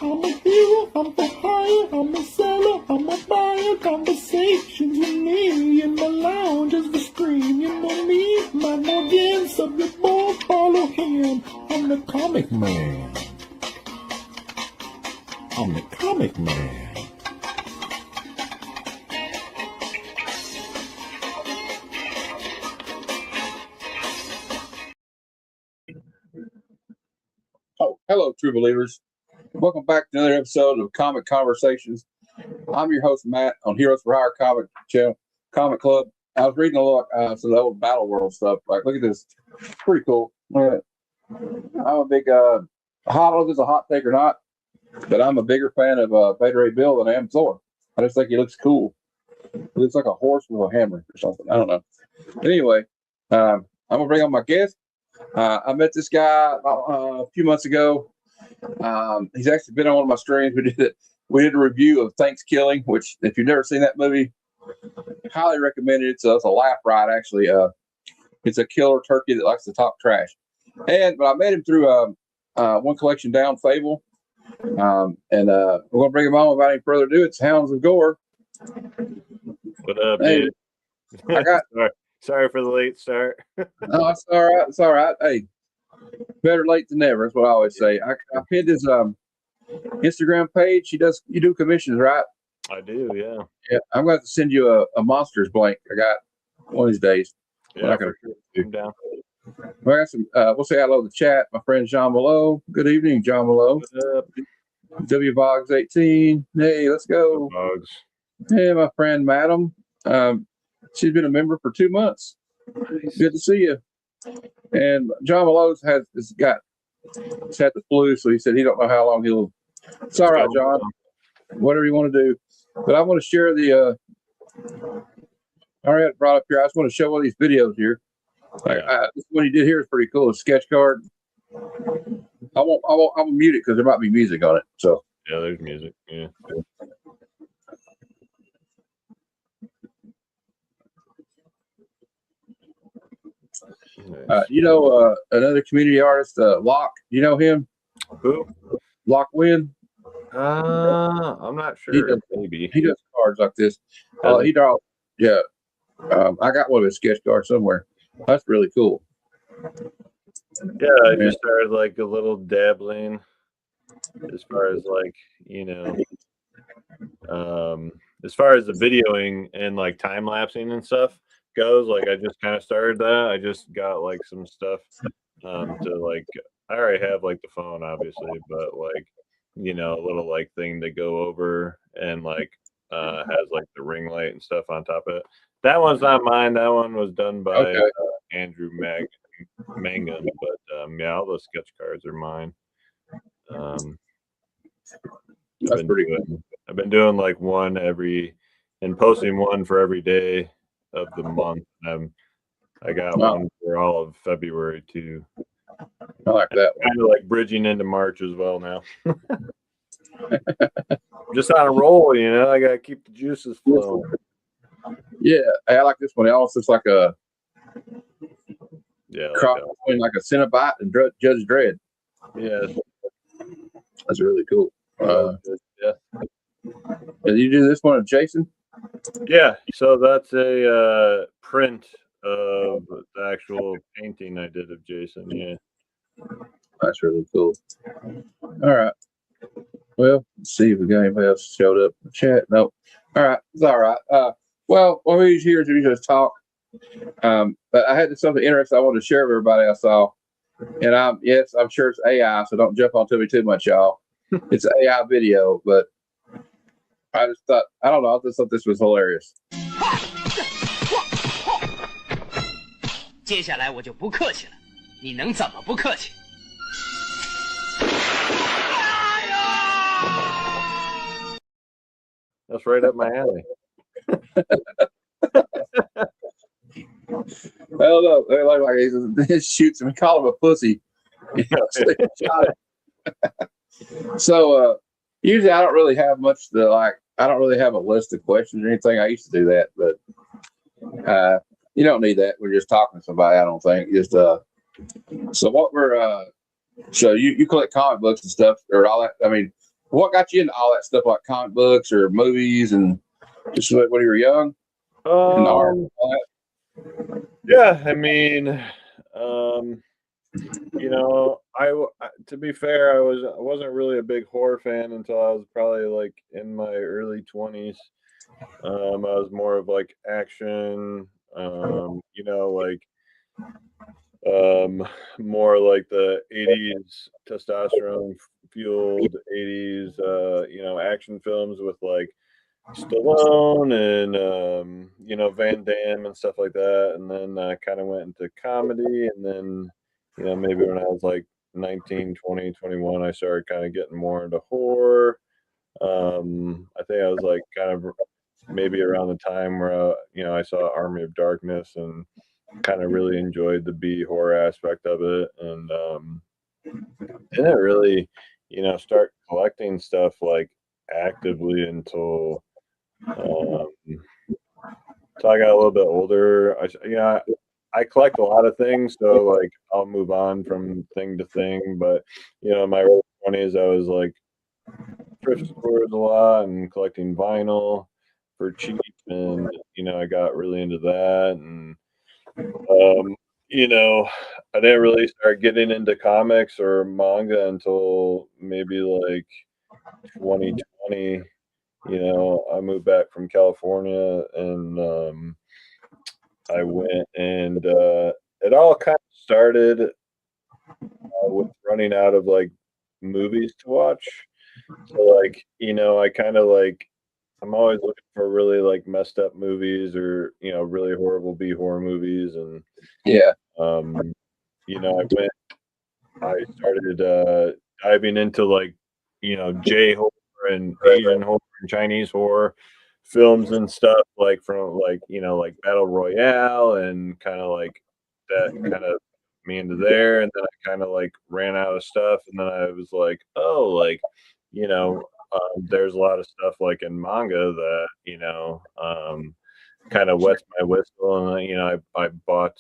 I'm a hero, I'm for hire, I'm a seller, I'm a buyer. Conversations with me in my lounge as we scream. You know me, Matt Morgan, subject board, follow him. I'm the comic man. I'm the comic man. Oh, hello, true believers. Welcome back to another episode of Comic Conversations. I'm your host, Matt, on Heroes for Hire Comic Channel, Comic Club. I was reading a lot some of the old Battle World stuff. Like, look at this. Pretty cool. I'm a big, I don't know if it's a hot take or not, but I'm a bigger fan of Beta Ray Bill than I am Thor. I just think he looks cool. He looks like a horse with a hammer or something. I don't know. Anyway, I'm going to bring on my guest. I met this guy a few months ago. He's actually been on one of my streams. We did a review of Thanksgiving, which, if you've never seen that movie, highly recommend it. It's a laugh ride, actually. It's a killer turkey that likes to talk trash. But I met him through One Collection Down Fable. We're going to bring him on without any further ado. It's Hounds of Gore. What up, dude? I got sorry for the late start. No, it's all right. It's all right. Hey, better late than never. That's what I always say. I pinned his Instagram page. You do commissions, right? I do, yeah. Yeah, I'm going to send you a Monsters blank. I got one of these days. Yeah, I'm down. I got some. We'll say hello to the chat. My friend John Mallow. Good evening, John Mallow. What up? W Boggs 18. Hey, let's go. Boggs. Hey, my friend Madam. She's been a member for 2 months. Nice. Good to see you. And John Mallows had the flu, so he said he don't know how long he'll. It's all right, John. Whatever you want to do. But I want to share the. I already had it brought up here. I just want to show one of these videos here. This one he did here is pretty cool. A sketch card. I won't mute it because there might be music on it. So yeah, there's music. Yeah. Another community artist, Locke. You know him? Who? Locke Wynn. I'm not sure. Maybe he does cards like this. He draws. Yeah. I got one of his sketch cards somewhere. That's really cool. Yeah, I just started like a little dabbling as far as like, as far as the videoing and like time lapsing and stuff goes. Like I just kind of started that. I just got like some stuff to like, I already have like the phone obviously, but like, a little like thing to go over and like has like the ring light and stuff on top of it. That one's not mine. That one was done by Andrew Mangum, but all those sketch cards are mine. That's pretty good. I've been doing like posting one for every day of the month. I got one for all of February too. I like that one. Kind of like bridging into March as well now. Just on a roll, I gotta keep the juices flowing. Yeah, I like this one. It almost looks like a cross between like a Cenobite and Judge Dredd. Yeah, that's really cool. Yeah. Did you do this one of Jason? Yeah, so that's a print of the actual painting I did of Jason. Yeah, that's really cool. All right. Well, let's see if we got anybody else showed up in the chat. Nope. All right, it's all right. Well, what we here is we just talk. But I had something interesting I wanted to share with everybody I saw. And I'm sure it's AI, so don't jump onto me too much, y'all. It's an AI video, but I just thought, I don't know, I just thought this was hilarious. 接下来我就不客气了，你能怎么不客气？ That's right up my alley. I don't know. Like he shoots him. We call him a pussy. So usually I don't really have much to like. I don't really have a list of questions or anything. I used to do that, but you don't need that. We're just talking to somebody. I don't think. Just so what we're so you collect comic books and stuff or all that. I mean, What got you into all that stuff, like comic books or movies, and just like when you were young and art? And all that? Yeah, I mean, to be fair, I wasn't really a big horror fan until I was probably like in my early 20s. I was more of like action, like more like the 80s testosterone fueled 80s action films with like Stallone and Van Damme and stuff like that. And then I kind of went into comedy, and then maybe when I was like 19, 20, 21, I started kind of getting more into horror. I think I was like kind of maybe around the time where I saw Army of Darkness and kind of really enjoyed the B horror aspect of it, and didn't really start collecting stuff like actively until I got a little bit older. I collect a lot of things, so like I'll move on from thing to thing. But in my early 20s, I was like thrift stores a lot and collecting vinyl for cheap, and I got really into that. And um, I didn't really start getting into comics or manga until maybe like 2020. I moved back from California, and I went, and it all kind of started with running out of like movies to watch. So like, I kind of like I'm always looking for really like messed up movies, or really horrible B horror movies, and Yeah. I started diving into like J horror and Asian horror and Chinese horror films and stuff, like from like like Battle Royale, and kind of like that kind of me into there. And then I kind of like ran out of stuff, and then I was like, oh, like there's a lot of stuff like in manga that kind of wets my whistle. And I bought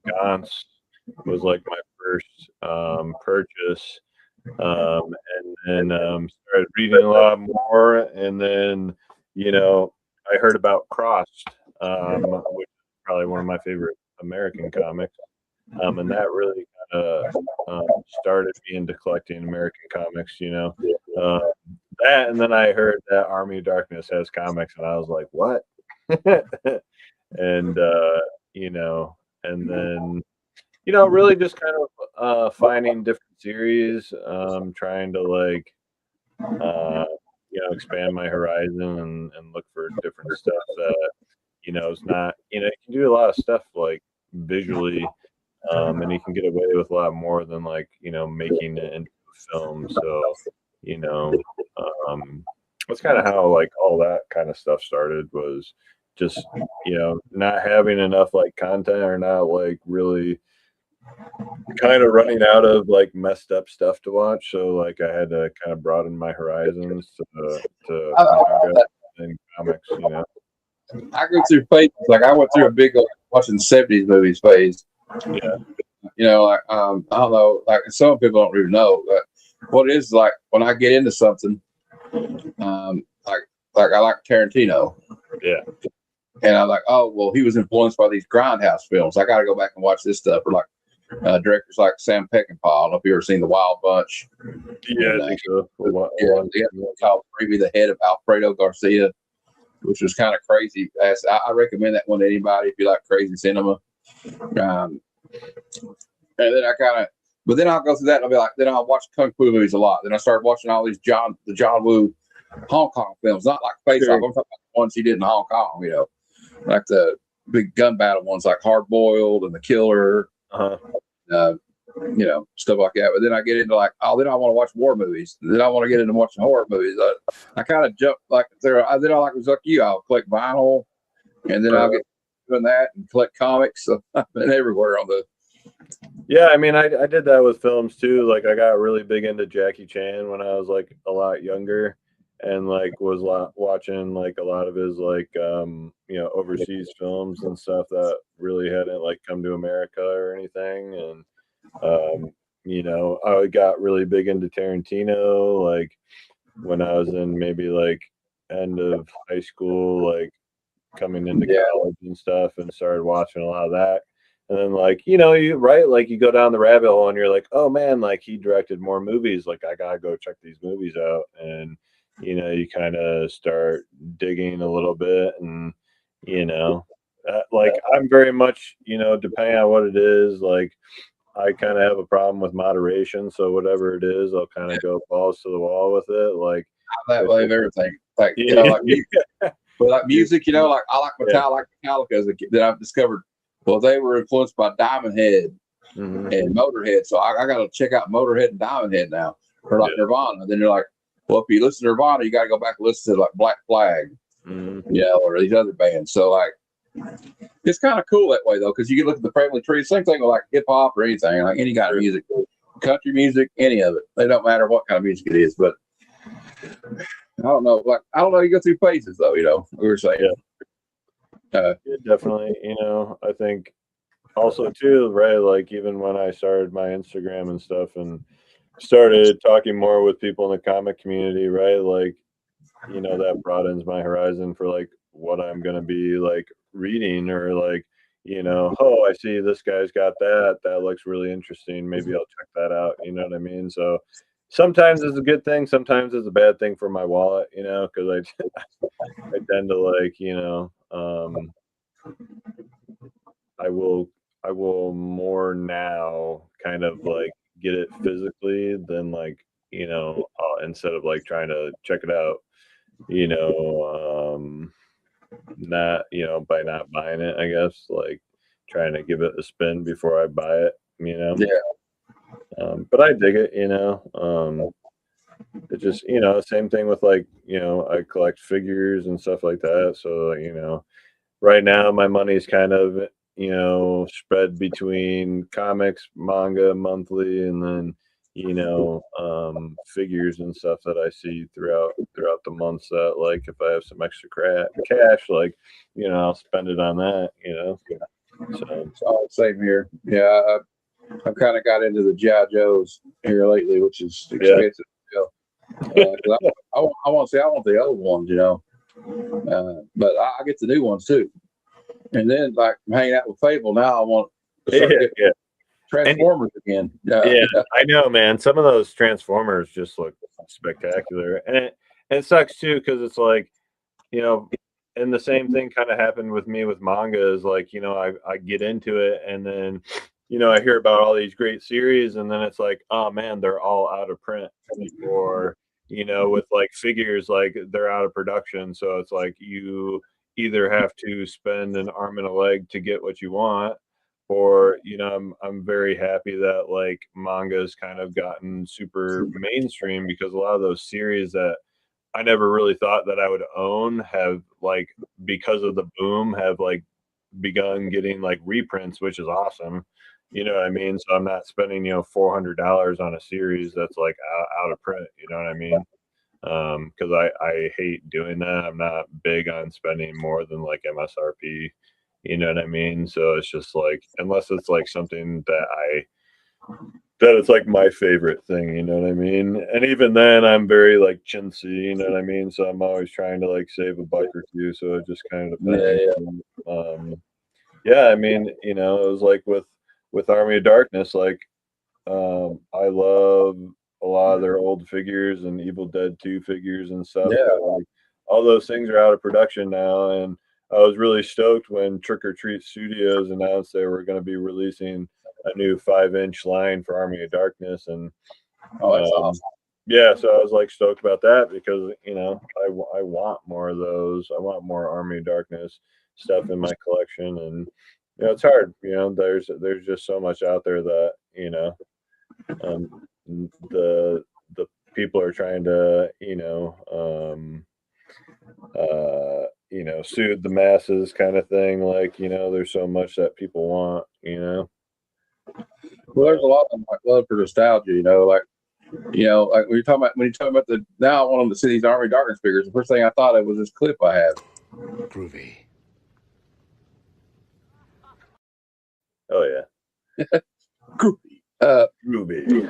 Gantz was like my first purchase, and then started reading a lot more. And then I heard about Crossed, which is probably one of my favorite American comics, and that really kind of started me into collecting American comics. Uh, that, and then I heard that Army of Darkness has comics, and I was like, what? And and then really just kind of finding different series, trying to like expand my horizon, and look for different stuff that is not you can do a lot of stuff like visually, and you can get away with a lot more than like making it into a film. So you know that's kind of how like all that kind of stuff started, was just not having enough like content, or not like really kind of running out of like messed up stuff to watch. So like I had to kind of broaden my horizons to manga and comics. I go through phases. Like I went through a big watching '70s movies phase. Yeah. Like I don't know, like some people don't really know, but what it is like when I get into something, like I like Tarantino. Yeah. And I'm like, oh well, he was influenced by these grindhouse films. I got to go back and watch this stuff. Or like directors like Sam Peckinpah. I don't know if you ever seen The Wild Bunch. Yeah, I think so. Kyle Freeby, the head of Alfredo Garcia, which was kind of crazy. I recommend that one to anybody if you like crazy cinema. And then but then I'll go through that and I'll be like, then I'll watch Kung Fu movies a lot. Then I start watching all these John Woo Hong Kong films, not like Face Off. I'm talking about the ones he did in Hong Kong, like the big gun battle ones like Hard Boiled and The Killer, stuff like that. But then I get into like, then I want to watch war movies. Then I want to get into watching horror movies. I kind of jump like there. Then I like was like you. I'll collect vinyl, and then I'll get doing that and collect comics. So I've been everywhere on the. Yeah, I mean, I did that with films too. Like I got really big into Jackie Chan when I was like a lot younger, and like was watching like a lot of his like overseas films and stuff that really hadn't like come to America or anything. And you know, I got really big into Tarantino, like when I was in maybe like end of high school, like coming into college and stuff, and started watching a lot of that. And then like, you know, you right, like you go down the rabbit hole and you're like, oh man, like he directed more movies. Like I gotta go check these movies out. And you know, you kind of start digging a little bit, and you know, like I'm very much, you know, depending on what it is, like I kind of have a problem with moderation. So whatever it is, I'll kind of go balls to the wall with it. Like that way of everything. Like you yeah, know, like music, but like music, you know, like I like yeah. Metallica as a kid that I've discovered. Well, they were influenced by Diamond Head Mhm. and Motorhead, so I got to check out Motorhead and Diamond Head now, or like Yeah. Nirvana. Then you're like, well, if you listen to Nirvana, you got to go back and listen to like Black Flag, Mhm. you know, or these other bands. So like, it's kind of cool that way though, because you can look at the family tree. Same thing with like hip hop or anything, like any kind of music, country music, any of it. They don't matter what kind of music it is, but I don't know. Like I don't know. You go through phases though, you know. We were saying. Yeah, definitely. You know, I think also too, right? Like even when I started my Instagram and stuff, and started talking more with people in the comic community, right? Like, you know, that broadens my horizon for like what I'm gonna be like reading, or like, you know, oh, I see this guy's got that. That looks really interesting. Maybe I'll check that out. You know what I mean? So sometimes it's a good thing, sometimes it's a bad thing for my wallet, you know, because I tend to like, you know, I will I will more now kind of like get it physically than like, you know, instead of like trying to check it out, you know, not, you know, by not buying it, I guess, like trying to give it a spin before I buy it, you know. Yeah. But I dig it, you know. It just, you know, same thing with like, you know, I collect figures and stuff like that. So, you know, right now my money's kind of, you know, spread between comics, manga monthly, and then, you know, figures and stuff that I see throughout the months, that like if I have some extra cash, like, you know, I'll spend it on that, you know. So It's all the same here. Yeah, I've kind of got into the GI Joes here lately, which is yeah. expensive. You know, 'cause I want to say I want the old ones, you know, but I get the new ones too. And then like I'm hanging out with Fable now, I want to Yeah, start getting yeah. And Transformers again. yeah, I know, man. Some of those Transformers just look spectacular. And it sucks too, because it's like, you know, and the same thing kind of happened with me with manga, is like, you know, I get into it, and then, you know, I hear about all these great series, and then it's like, oh man, they're all out of print. Or, you know, with like figures, like they're out of production. So it's like you either have to spend an arm and a leg to get what you want, or, you know, I'm very happy that like manga's kind of gotten super mainstream, because a lot of those series that I never really thought that I would own have, like, because of the boom, have like begun getting like reprints, which is awesome. You know what I mean? So I'm not spending, you know, $400 on a series that's like out of print. You know what I mean? Because I hate doing that. I'm not big on spending more than like MSRP. You know what I mean? So it's just like, unless it's like something that it's like my favorite thing, you know what I mean? And even then, I'm very like chintzy, you know what I mean? So I'm always trying to like save a buck or two. So it just kind of depends. Yeah. Yeah, I mean, you know, it was like with Army of Darkness, like I love a lot of their old figures and Evil Dead 2 figures and stuff. Yeah. But, like, all those things are out of production now, and I was really stoked when Trick or Treat Studios announced they were going to be releasing a new 5-inch line for Army of Darkness, and Oh, that's um, awesome. yeah, so I was like stoked about that, because you know I want more of those. I want more Army of Darkness stuff in my collection, and you know it's hard. You know, there's just so much out there that, you know, um, the people are trying to, you know, soothe the masses kind of thing. Like, you know, there's so much that people want. You know, Well, there's a lot of like love for nostalgia, you know, like when you're talking about the now I want them to see these Army Darkness figures. The first thing I thought of was this clip I have. Groovy. oh yeah, Groupie. Ruby.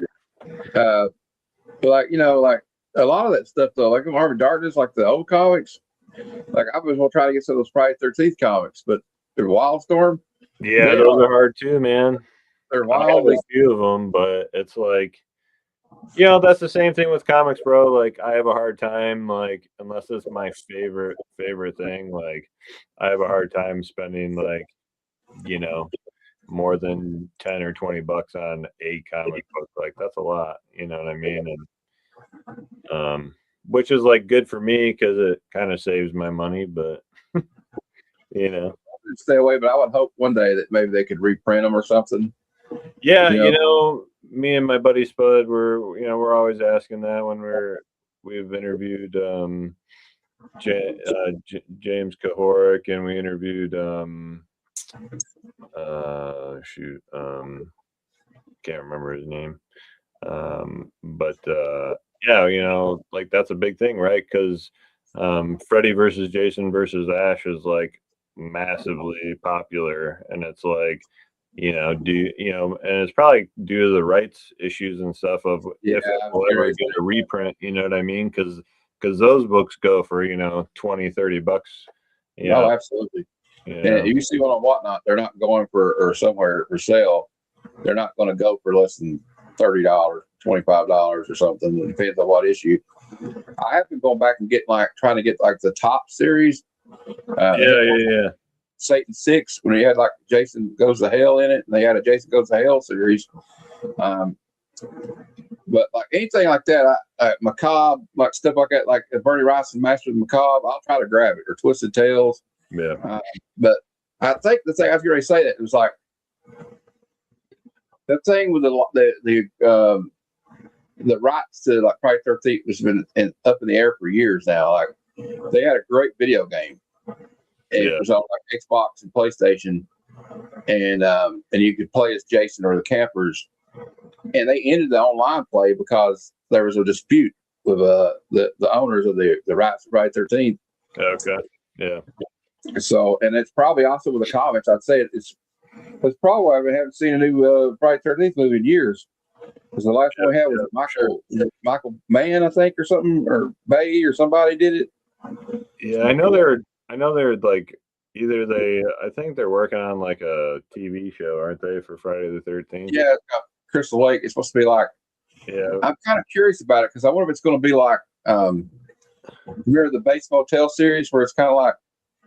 Like like a lot of that stuff though, like Arm of Darkness, like the old comics. Like I was gonna try to get some of those Friday 13th comics, but they're Wildstorm. Yeah, those are hard too, man. They're I have wild. a few of them, but it's like, that's the same thing with comics, bro. Like, I have a hard time, like, unless it's my favorite thing. Like, I have a hard time spending like, more than 10 or $20 on a comic book. Like, that's a lot. You know what I mean? And which is like good for me because it kind of saves my money, but Stay away, but I would hope one day that maybe they could reprint them or something. Yeah, me and my buddy Spud we're always asking that when we've interviewed James Kahoric, and we interviewed can't remember his name. But yeah, like that's a big thing, right? Because Freddy versus Jason versus Ash is like massively popular, and it's like, and it's probably due to the rights issues and stuff of if it will ever get a reprint, you know what I mean? Because those books go for $20-$30. Oh, absolutely. And you see one on Whatnot, they're not going for or somewhere for sale. They're not going to go for less than $30, $25 or something. It depends on what issue. I have been going back and trying to get like the top series. Yeah. Satan 6, when he had like Jason Goes to Hell in it, and they had a Jason Goes to Hell series. But like anything like that, Macabre, like stuff like that, like Bernie Rice and Master of the Macabre, I'll try to grab it, or Twisted Tales. Yeah. But I think the thing I was going to say that it was like the thing with the rights to like Friday 13th has been up in the air for years now. Like they had a great video game. It was on like Xbox and PlayStation, and you could play as Jason or the campers. And they ended the online play because there was a dispute with the owners of the rights to Friday 13th. Okay. Yeah. So, and it's probably also with the comics. I'd say it's probably why we haven't seen a new Friday 13th movie in years. Because the last one we had was Michael Mann, I think, or something, or Bay, or somebody did it. Yeah, I know they're like I think they're working on like a TV show, aren't they, for Friday the 13th? Yeah, it's got Crystal Lake. It's supposed to be like. Yeah. I'm kind of curious about it because I wonder if it's going to be like remember the Bates Motel series where it's kind of like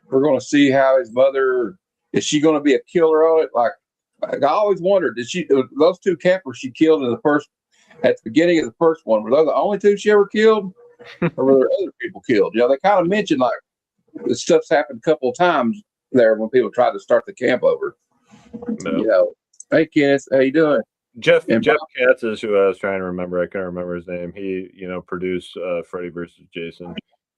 we're going to see how his mother is she going to be a killer on it? Like I always wondered, those two campers she killed at the beginning of the first one, were they the only two she ever killed, or were there other people killed? They kind of mentioned like this stuff's happened a couple of times there when people tried to start the camp over. No. Hey Kenneth, how you doing? Jeff Katz is who I was trying to remember. I can't remember his name. He, produced Freddy versus Jason,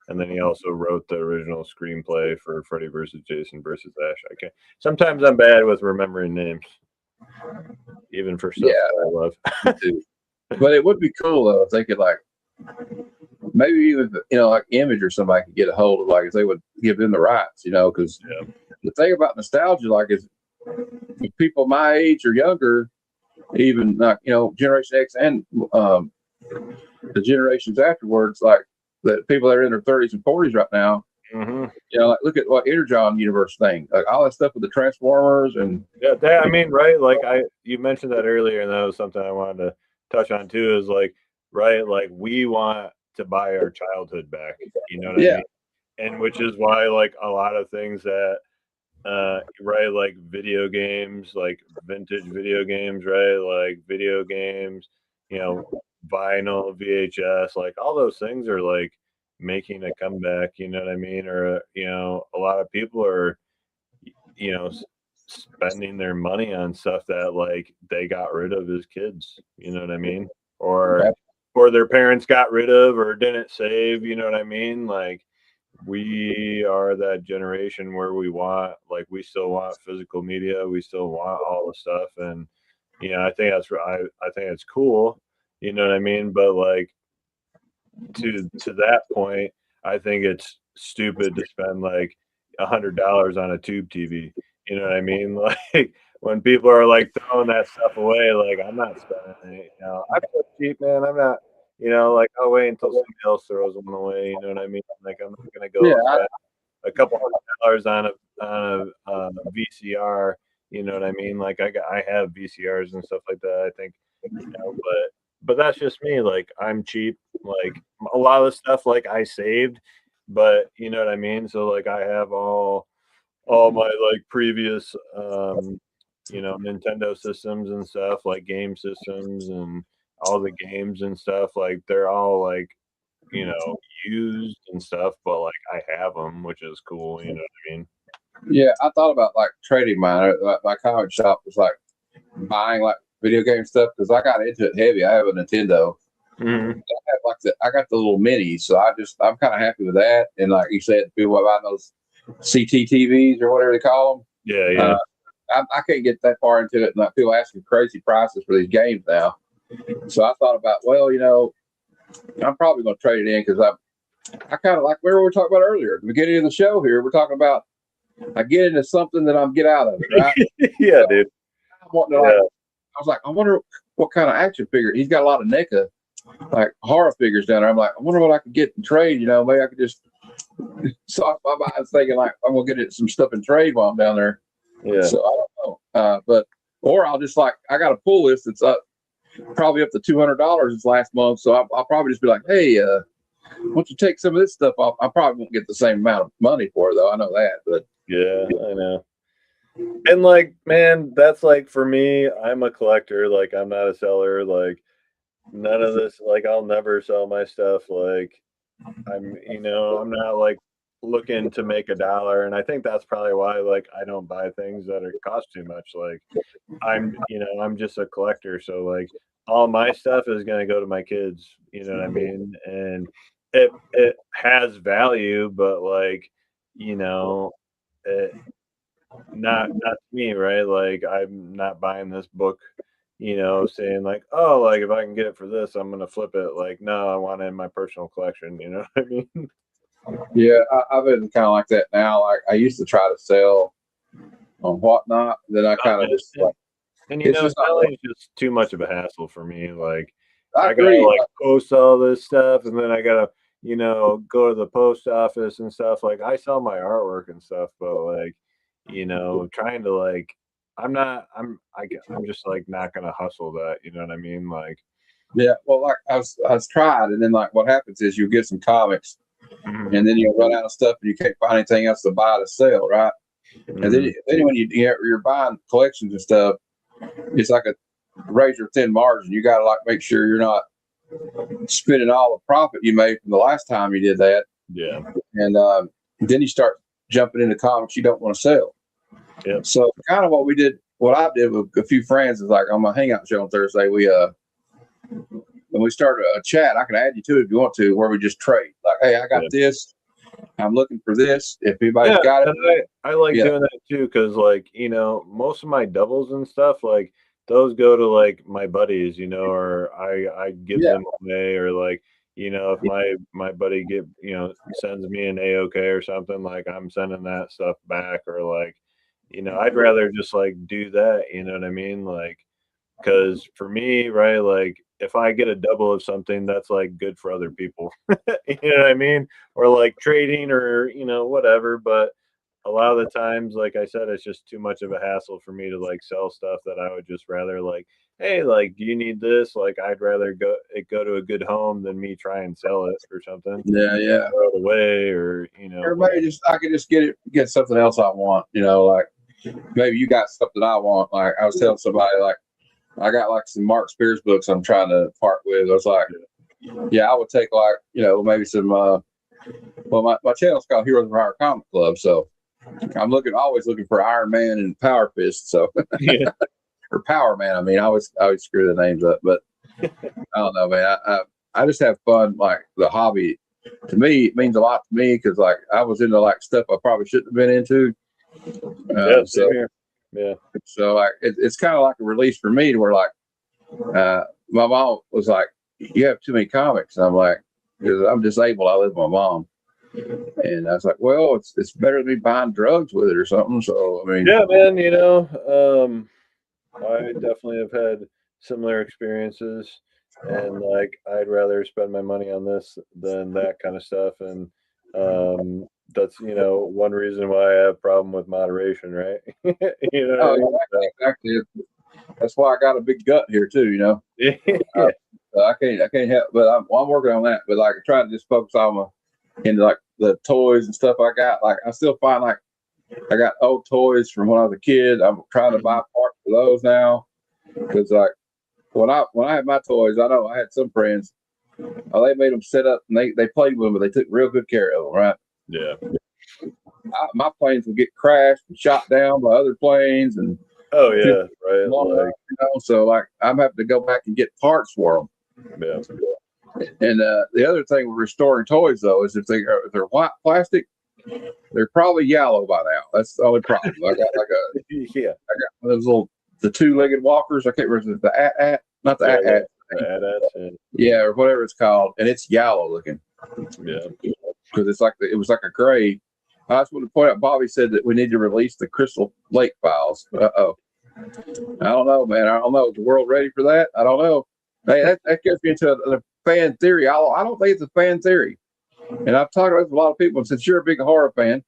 and then he also wrote the original screenplay for Freddy versus Jason versus Ash. Sometimes I'm bad with remembering names, even for stuff that I love. But it would be cool though if they could like maybe even like Image or somebody could get a hold of like if they would give them the rights, because the thing about nostalgia like is people my age or younger. Even like Generation X and the generations afterwards, like the people that are in their 30s and 40s right now. Mm-hmm. Like look at what Energon universe thing, like all that stuff with the Transformers and I mean, right? Like you mentioned that earlier, and that was something I wanted to touch on too. Is like, right? Like we want to buy our childhood back. You know what I mean? And which is why like a lot of things that. Right, like video games, like vintage video games, right? Like video games, vinyl, VHS, like all those things are like making a comeback, you know what I mean? Or, a lot of people are, spending their money on stuff that like they got rid of as kids, you know what I mean? Or their parents got rid of or didn't save, you know what I mean? Like, we are that generation where we still want physical media. We still want all the stuff. And, I think I think it's cool, you know what I mean? But like to that point, I think it's stupid to spend like $100 on a tube TV. You know what I mean? when people are like throwing that stuff away, like I'm not spending it. You know, I feel cheap, man. I'm not. You know, like I'll wait until somebody else throws one away. You know what I mean? Like I'm not gonna go Yeah, spend a couple $100 on a VCR. You know what I mean? Like I have VCRs and stuff like that. I think, you know, but that's just me. Like I'm cheap. Like a lot of the stuff like I saved, but you know what I mean. So like I have all my like previous you know, Nintendo systems and stuff, like game systems and all the games and stuff. Like they're all like, you know, used and stuff, but like I have them, which is cool. You know what I mean? yeah. I thought about like trading mine. My comic shop was like buying like video game stuff because I got into it heavy. I have a Nintendo. Mm-hmm. I got the little minis, so I'm kind of happy with that. And like you said, people are buying those CCTVs or whatever they call them. Yeah, yeah. I can't get that far into it, and like people asking crazy prices for these games now. So I thought about, well, you know, I'm probably going to trade it in because I kind of like where we were talking about earlier at the beginning of the show. Here we're talking about I get into something that I'm get out of it, right? Yeah, So dude. I'm wanting to, like, I was like, I wonder what kind of action figure. He's got a lot of NECA like horror figures down there. I'm like, I wonder what I could get in trade. You know, maybe I could just. So my mind's thinking like I'm gonna get some stuff in trade while I'm down there. Yeah. So I don't know, but or I'll just like I got a pull list that's up probably up to $200 this last month. So I'll probably just be like, hey, why don't you take some of this stuff off? I probably won't get the same amount of money for it though. I know that, but yeah, I know. And like, man, that's like for me, I'm a collector. Like I'm not a seller. Like none of this. Like I'll never sell my stuff. Like you know, I'm not like looking to make a dollar. And I think that's probably why, like, I don't buy things that are cost too much. Like, you know, I'm just a collector. So, like, all my stuff is going to go to my kids. You know what I mean? And it has value, but like, you know, it, not me, right? Like, I'm not buying this book, you know, saying like, oh, like if I can get it for this, I'm gonna flip it. Like, no, I want it in my personal collection. You know what I mean? yeah, I've been kind of like that now. Like I used to try to sell on whatnot, then I kind of just like And you it's know, just not. selling is just too much of a hassle for me. Like, I I gotta agree. like post all this stuff, and then I gotta, you know, go to the post office and stuff. Like, I sell my artwork and stuff, but like, you know, trying to like, I'm just like not gonna hustle that. You know what I mean? Like, Yeah, well, like I was tried, and then like what happens is you get some comics, mhm, and then you run out of stuff, and you can't find anything else to buy to sell, right? And mhm. then when you're buying collections and stuff, it's like a razor thin margin. You got to like make sure you're not spending all the profit you made from the last time you did that, Yeah. and then you start jumping into comics you don't want to sell. Yep. So kind of what I did with a few friends is like on my hangout show on Thursday, when we start a chat, I can add you to it if you want to, where we just trade. Like, hey, I got this. I'm looking for this. If anybody's got it, and I like doing that too, because like, you know, most of my doubles and stuff, like those go to like my buddies, you know, or I give them away, or like, you know, if my buddy sends me an AOK or something, like I'm sending that stuff back, or like, you know, I'd rather just like do that, you know what I mean? Like, because for me, right, like if I get a double of something, that's like good for other people. You know what I mean? Or like trading, or, you know, whatever. But a lot of the times, like I said, it's just too much of a hassle for me to like sell stuff that I would just rather like, hey, like, do you need this? Like, I'd rather go to a good home than me try and sell it or something. Yeah. Throw it away, or, you know, Everybody I could just get something else I want. You know, like maybe you got something I want. Like I was telling somebody, like I got like some Mark Spears books I'm trying to part with. I was like, yeah, I would take like, you know, maybe some. Well, my channel's called Heroes of Our Comic Club, so I'm always looking for Iron Man and Power Fist. So yeah. or Power Man. I mean, I always screw the names up, but I don't know, man. I just have fun. Like the hobby, to me, it means a lot to me because like I was into like stuff I probably shouldn't have been into. So yeah. So like it's kind of like a release for me to where like my mom was like, you have too many comics. And I'm like, because I'm disabled, I live with my mom. And I was like, well, it's better than me buying drugs with it or something. So I mean, Yeah, man. I definitely have had similar experiences, and like I'd rather spend my money on this than that kind of stuff. And that's one reason why I have a problem with moderation, right? You know what I oh, mean? exactly. That's why I got a big gut here too. Yeah. I can't help, but I'm working on that. But like, I try to just focus on into like the toys and stuff I got. Like, I still find like I got old toys from when I was a kid. I'm trying to buy parts for those now because like when I had my toys, I know I had some friends. They made them set up and they played with them, but they took real good care of them. Right? Yeah. My planes would get crashed and shot down by other planes and Oh yeah, right. Like, so like I'm having to go back and get parts for them. yeah. And the other thing with restoring toys though is if they're white plastic, they're probably yellow by now. That's the only problem. I got Yeah. those the 2-legged walkers. I can't remember the at not the at yeah, or whatever it's called, and it's yellow looking. Yeah. Because it was like a gray. I just want to point out. Bobby said that we need to release the Crystal Lake files. I don't know, man. I don't know. Is the world ready for that? I don't know. Hey, that gets me into a fan theory. I don't think it's a fan theory. And I've talked with a lot of people. And since you're a big horror fan,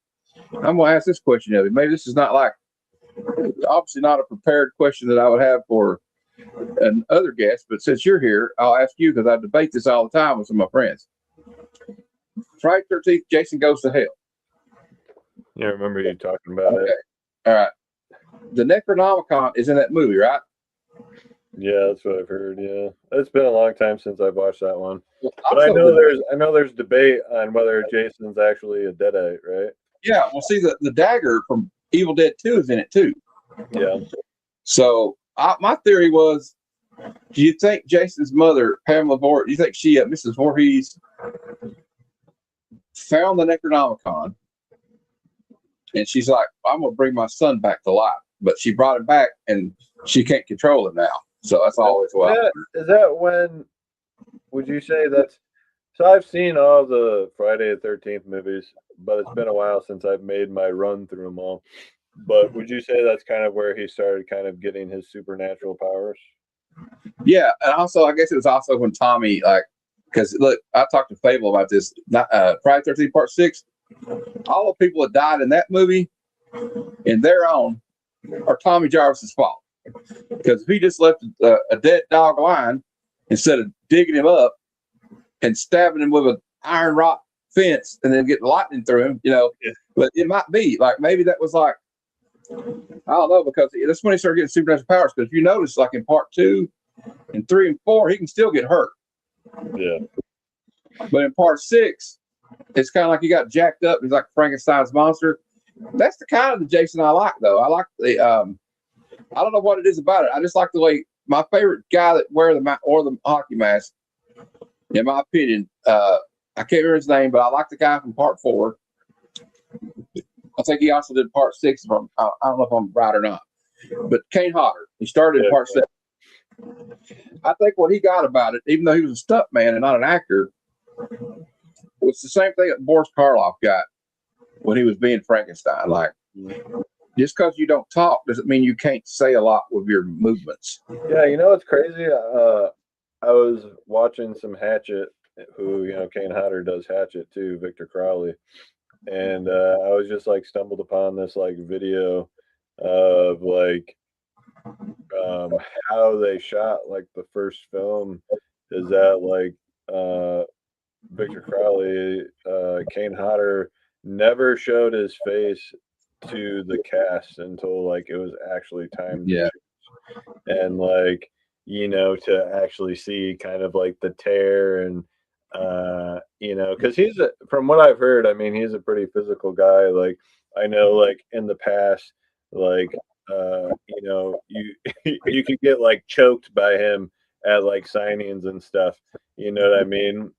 I'm going to ask this question of you. Maybe this is not like, obviously not a prepared question that I would have for another guest, but since you're here, I'll ask you because I debate this all the time with some of my friends. Friday 13th, Jason Goes to Hell. Yeah, I remember you talking about it. All right. The Necronomicon is in that movie, right? Yeah, that's what I've heard. Yeah, it's been a long time since I've watched that one, Well, but I also know there's debate on whether Jason's actually a deadite, right? yeah. Well, see, the dagger from Evil Dead 2 is in it too. Yeah. So my theory was, do you think Jason's mother, Pamela Voorhees, do you think she, Mrs. Voorhees, found the Necronomicon, and she's like, I'm gonna bring my son back to life, but she brought him back, and she can't control him now. So that's always what. Is that when? Would you say that's? So I've seen all the Friday the 13th movies, but it's been a while since I've made my run through them all. But would you say that's kind of where he started kind of getting his supernatural powers? Yeah, and also I guess it was also when Tommy because look, I talked to Fable about this. Friday 13th Part 6. All the people that died in that movie, in their own, are Tommy Jarvis's fault. Because if he just left a dead dog lying instead of digging him up and stabbing him with an iron rock fence and then getting lightning through him, Yeah. But it might be like maybe that was like, I don't know, because that's when he started getting supernatural powers. Because if you notice, like in Part 2 and 3 and 4, he can still get hurt. Yeah. But in Part 6, it's kind of like he got jacked up. He's like Frankenstein's monster. That's the kind of the Jason I like, though. I like the I don't know what it is about it. I just like the way my favorite guy that wear the hockey mask. In my opinion, I can't remember his name, but I like the guy from Part 4. I think he also did Part 6. I don't know if I'm right or not, but Kane Hodder. He started in Part 7. I think what he got about it, even though he was a stunt man and not an actor, was the same thing that Boris Karloff got when he was being Frankenstein. Like, just because you don't talk doesn't mean you can't say a lot with your movements. Yeah, it's crazy. I was watching some Hatchet, who Kane Hodder does Hatchet too, Victor Crowley, and I was just like stumbled upon this like video of like how they shot like the first film. Is that like Victor Crowley, Kane Hodder never showed his face to the cast until like it was actually time to shoot. And like to actually see kind of like the tear and because from what I've heard, I mean, he's a pretty physical guy. Like I know like in the past, like you you could get like choked by him at like signings and stuff. You know what I mean?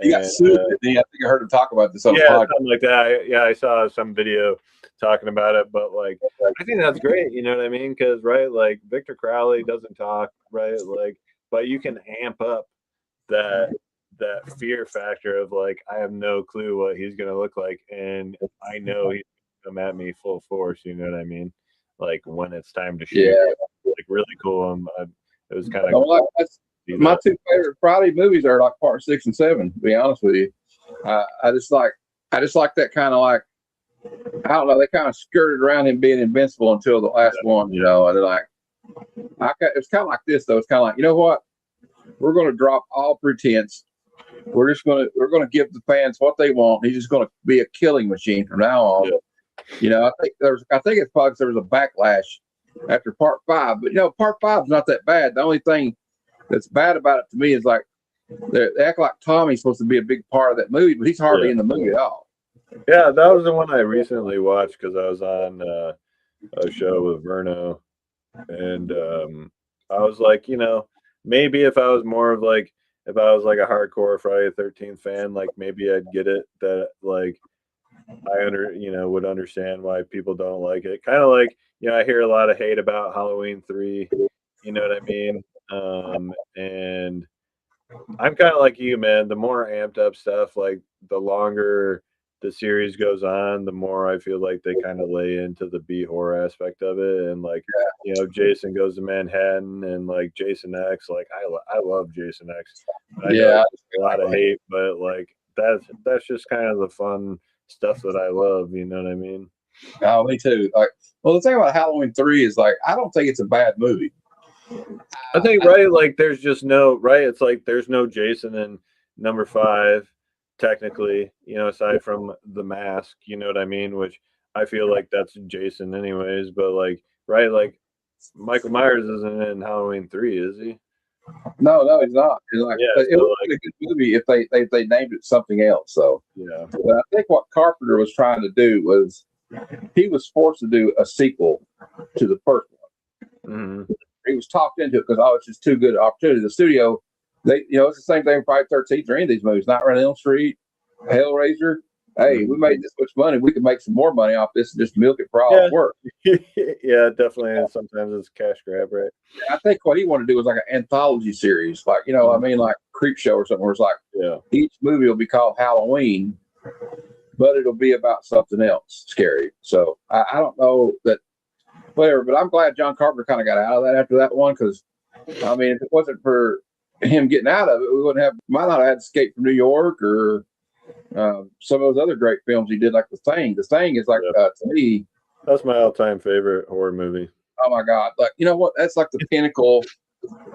He got sued. I think I heard him talk about this on the podcast. Something like that. I saw some video talking about it, but like I think that's great. You know what I mean? Because right, like Victor Crowley doesn't talk, right? Like, but you can amp up that fear factor of like I have no clue what he's gonna look like, and I know he's gonna come at me full force. You know what I mean? Like when it's time to shoot, Yeah. like really cool. It was kind of Like, my two favorite Friday movies are like part 6 and 7. To be honest with you, I just like that kind of like, I don't know. They kind of skirted around him being invincible until the last one, you know. And they're like, it's kind of like this though. It's kind of like, you know what? We're going to drop all pretense. We're going to give the fans what they want. He's just going to be a killing machine from now on. Yeah. You know, I think it's probably because there was a backlash after part 5, but you know, part 5 is not that bad. The only thing that's bad about it to me is like they act like Tommy's supposed to be a big part of that movie, but he's hardly in the movie at all. Yeah, that was the one I recently watched because I was on a show with Verno, and I was like, you know, maybe if I was more of like, if I was like a hardcore Friday the 13th fan, like maybe I'd get it, that like would understand why people don't like it. Kind of like, you know, I hear a lot of hate about Halloween 3, you know what I mean? And I'm kind of like you, man. The more amped up stuff, like the longer the series goes on, the more I feel like they kind of lay into the B horror aspect of it. And like, you know, Jason Goes to Manhattan and like Jason X, like I love Jason X. I know a lot of hate, but like that's just kind of the fun stuff that I love. You know what I mean? Oh, me too. Like, well, the thing about Halloween 3 is like, I don't think it's a bad movie. I think like there's just no It's like there's no Jason in number 5, technically. You know, aside from the mask. You know what I mean? Which I feel like that's Jason, anyways. But like, like Michael Myers isn't in Halloween 3, is he? No, he's not. It's like, it would be a good movie if they named it something else. So yeah, but I think what Carpenter was trying to do was he was forced to do a sequel to the first one. Mm-hmm. He was talked into it because it's just too good an opportunity. The studio, it's the same thing with Friday 13th or any of these movies. Nightmare on Elm Street, Hellraiser. Hey, we made this much money. We can make some more money off this and just milk it for all it's worth. Yeah, definitely. And sometimes it's a cash grab, right? I think what he wanted to do was like an anthology series, like, you know, I mean, like Creep Show or something, where it's like each movie will be called Halloween, but it'll be about something else scary. So I don't know that. Whatever, but I'm glad John Carpenter kind of got out of that after that one, because I mean, if it wasn't for him getting out of it, we might not have had Escape from New York or some of those other great films he did, like The Thing. The Thing is like to me, that's my all-time favorite horror movie. Oh my God! Like, you know what? That's like the pinnacle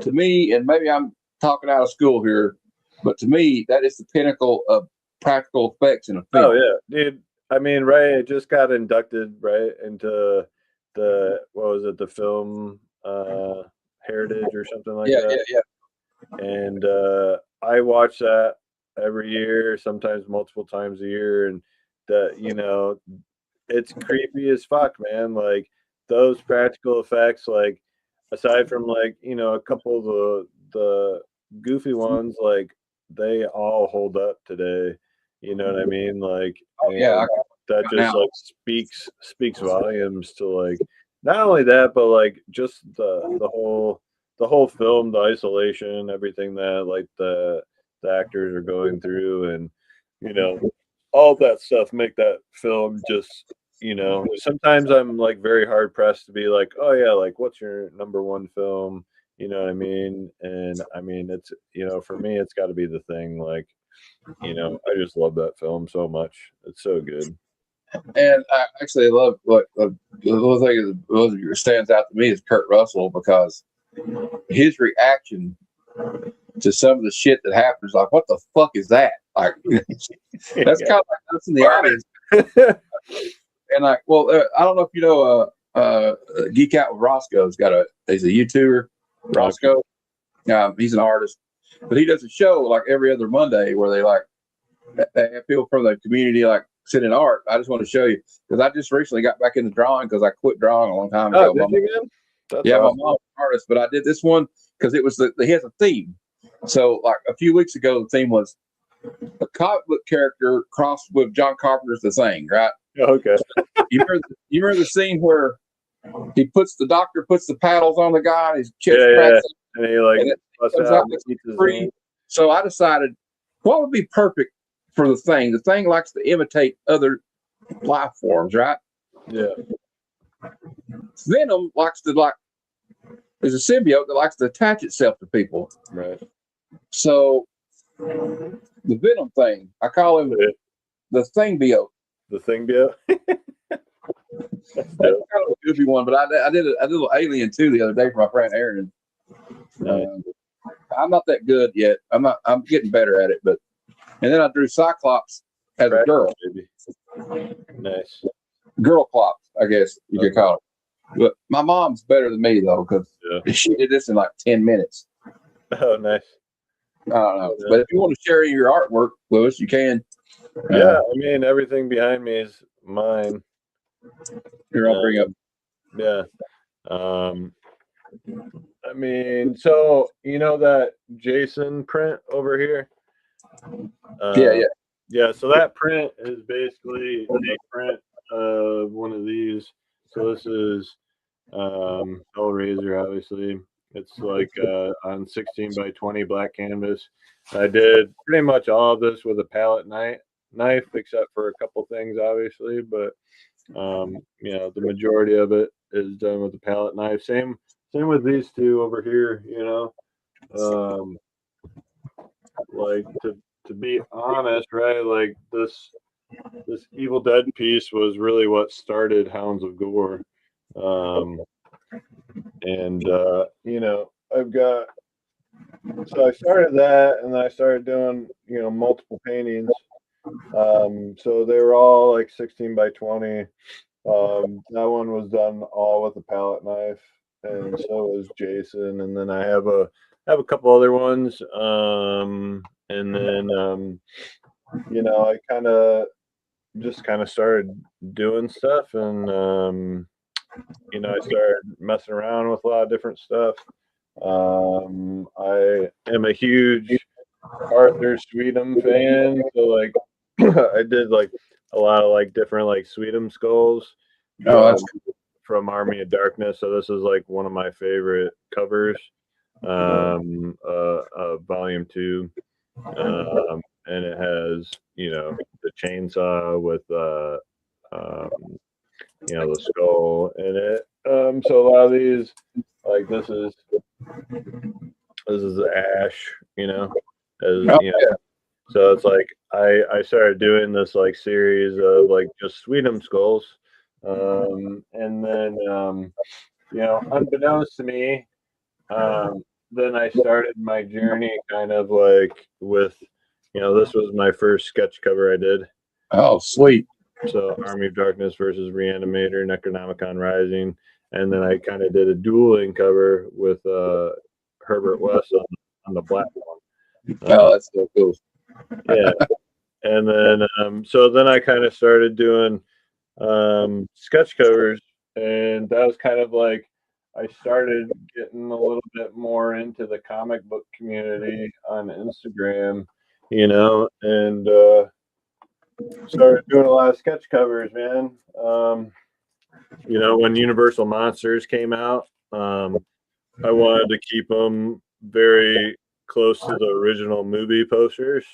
to me, and maybe I'm talking out of school here, but to me, that is the pinnacle of practical effects in a film. Oh yeah, dude. I mean, it just got inducted into the film heritage or something like that. Yeah. And I watch that every year, sometimes multiple times a year, and you know, it's creepy as fuck, man. Like those practical effects, like aside from like, you know, a couple of the goofy ones, like they all hold up today. You know what I mean? Like that just like speaks volumes to like not only that, but like just the whole film, the isolation, everything that like the actors are going through, and you know, all that stuff make that film just, you know, sometimes I'm like very hard pressed to be like, oh yeah, like what's your number one film? You know what I mean? And I mean, it's, you know, for me, it's got to be The Thing. Like, you know, I just love that film so much. It's so good. And I actually love what the little thing that stands out to me is Kurt Russell, because his reaction to some of the shit that happens, like, what the fuck is that? Like, that's kind of like us in the audience. And like, well, I don't know if you know, Geek Out with Roscoe's he's a YouTuber, Roscoe. He's an artist, but he does a show like every other Monday where they have people from the community like sit in art. I just want to show you, because I just recently got back into drawing because I quit drawing a long time ago. Did you again? My mom's an artist, but I did this one because it was he has a theme. So like a few weeks ago, the theme was a comic book character crossed with John Carpenter's The Thing, right? Okay. You remember the scene where the doctor puts the paddles on the guy and his chest cracks up, and he like busts out free. So I decided what would be perfect for the Thing? The Thing likes to imitate other life forms, right? Yeah. Venom likes to is a symbiote that likes to attach itself to people. Right. So the Venom Thing, I call him the Thingbiote. The thing, yeah. That's kind of a goofy one, but I did a little Alien too the other day for my friend Aaron. Nice. I'm not that good yet. I'm getting better at it, but and then I drew Cyclops as a girl. Baby. Nice. Girl Clops, I guess you could call it. But my mom's better than me though, because she did this in like 10 minutes. Oh, nice. I don't know. But if you want to share your artwork, Lewis, you can. Yeah, I mean, everything behind me is mine. Here, I'll bring up. Yeah. I mean, so you know that Jason print over here? Yeah. So that print is basically a print of one of these. So this is Hellraiser, obviously. It's like on 16 by 20 black canvas. I did pretty much all of this with a palette knife, except for a couple things, obviously. But you know, the majority of it is done with the palette knife. Same with these two over here. You know, like to be honest, right? Like this Evil Dead piece was really what started Hounds of Gore. And you know, so I started that, and then I started doing, you know, multiple paintings. So they were all like 16 by 20. That one was done all with a palette knife, and so was Jason. And then I have a couple other ones. And then you know, I just started doing stuff, and you know, I started messing around with a lot of different stuff. I am a huge Arthur Sweetums fan, so like I did like a lot of like different like Sweetums skulls from Army of Darkness. So this is like one of my favorite covers, volume 2, and it has, you know, the chainsaw with you know, the skull in it. So a lot of these, like this is Ash, you know, you know. So it's like I started doing this like series of like just Sweetums skulls, and then you know, unbeknownst to me, then I started my journey kind of like with, you know, this was my first sketch cover I did. Oh, sweet. So Army of Darkness versus Reanimator, Necronomicon Rising, and then I kind of did a dueling cover with Herbert West on the black one. Oh, that's so cool. Yeah, and then so then I kind of started doing sketch covers, and that was kind of like I started getting a little bit more into the comic book community on Instagram, you know, and started doing a lot of sketch covers, man. You know, when Universal Monsters came out, I wanted to keep them very close to the original movie posters.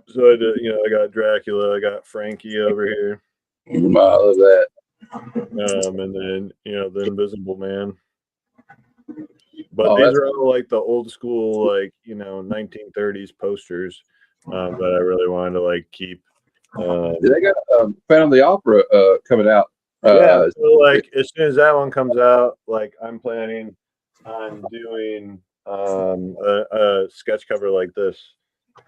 So I did, you know, I got Dracula, I got Frankie over here. I love that. And then, you know, the Invisible Man. But these are all like the old school, like, you know, 1930s posters that I really wanted to like keep. They got Phantom of the Opera coming out. Yeah, so like as soon as that one comes out, like I'm planning on doing a sketch cover like this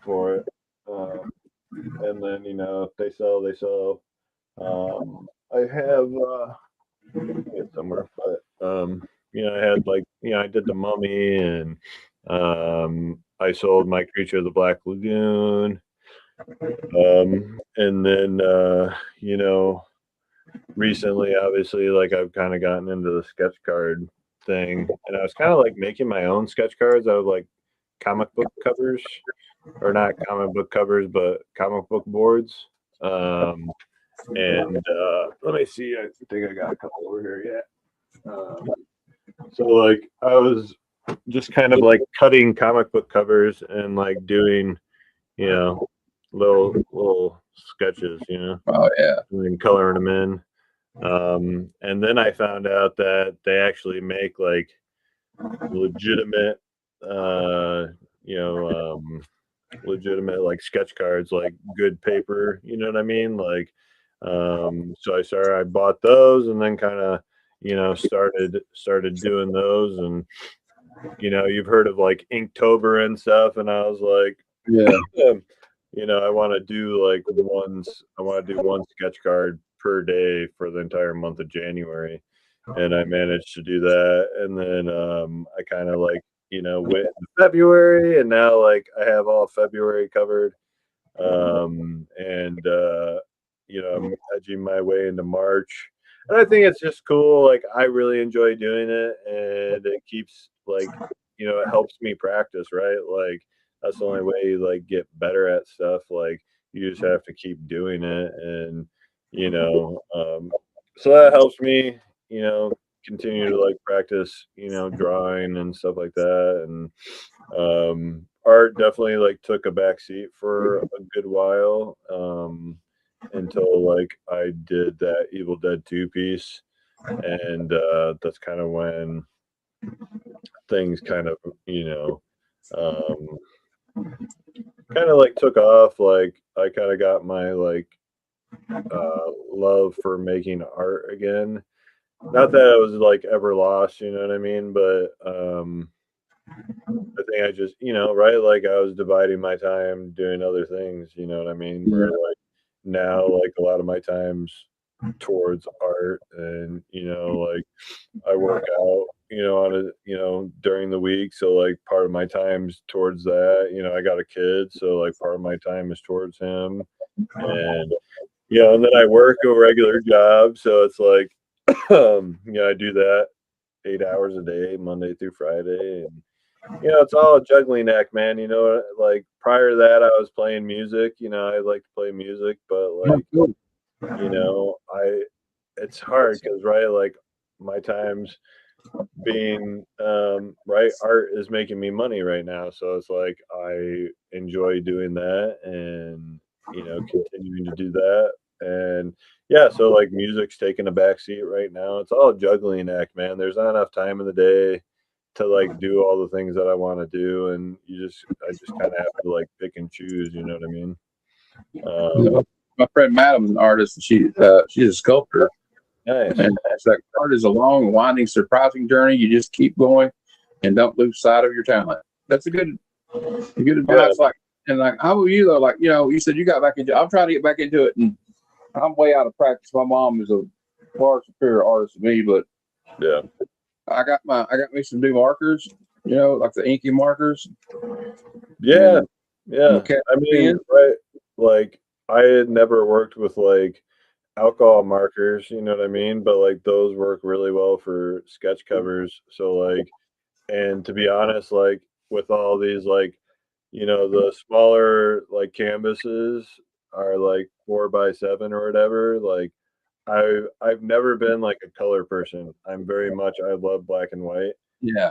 for it. And then, you know, if they sell, they sell. I have it somewhere, but you know, I had like, you know, I did the Mummy, and I sold my Creature of the Black Lagoon. And then you know, recently, obviously, like I've kind of gotten into the sketch card thing, and I was kind of like making my own sketch cards out of like comic book covers, or not comic book covers, but comic book boards. And let me see, I think I got a couple over here. Yeah. So like I was just kind of like cutting comic book covers and like doing, you know, little sketches, you know, Oh yeah. and coloring them in. And then I found out that they actually make like legitimate, you know, legitimate like sketch cards, like good paper, you know what I mean? Like, so I bought those and then kind of, you know, started doing those. And, you know, you've heard of like Inktober and stuff. And I was like, Yeah. you know, I want to do one sketch card per day for the entire month of January. And I managed to do that. And then I kind of like, you know, went into February, and now like I have all February covered. And you know, I'm edging my way into March. And I think it's just cool. Like I really enjoy doing it, and it keeps like, you know, it helps me practice, right? Like that's the only way you like get better at stuff. Like you just have to keep doing it, and you know, so that helps me, you know, continue to like practice, you know, drawing and stuff like that. And art definitely like took a back seat for a good while, until like I did that Evil Dead 2 piece, and that's kind of when things kind of, you know, um, kind of like took off. Like I kind of got my like love for making art again. Not that I was like ever lost, you know what I mean? But I think I just, you know, right? Like I was dividing my time doing other things, you know what I mean? Where Yeah. like now, like a lot of my time's towards art, and you know, like I work out, you know, on a, you know, during the week. So like part of my time's towards that. You know, I got a kid, so like part of my time is towards him. And you know, and then I work a regular job. So it's like you know, I do that 8 hours a day, Monday through Friday. And you know, it's all a juggling act, man. You know, like prior to that, I was playing music. You know, I like to play music, but like, you know, it's hard because right, like my times being right, art is making me money right now, so it's like I enjoy doing that, and you know, continuing to do that. And yeah, so like music's taking a back seat right now. It's all a juggling act, man. There's not enough time in the day to like do all the things that I want to do, and I just kind of have to like pick and choose, you know what I mean? You um know, my friend Madam's an artist, and she's a sculptor, Nice. and it's like art is a long, winding, surprising journey. You just keep going, and don't lose sight of your talent. That's a good Yeah. advice. Like, and like, how about you though? Like, you know, you said you got back into. I'm trying to get back into it, and I'm way out of practice. My mom is a far superior artist than me, but Yeah. I got me some new markers. You know, like the inky markers. Yeah. And I'm a Yeah. cat I mean, fan. right, like I had never worked with like alcohol markers, you know what I mean? But like those work really well for sketch covers. So like, and to be honest, like with all these like, you know, the smaller like canvases are like 4x7 or whatever. Like I've never been like a color person. I'm very much, I love black and white. Yeah.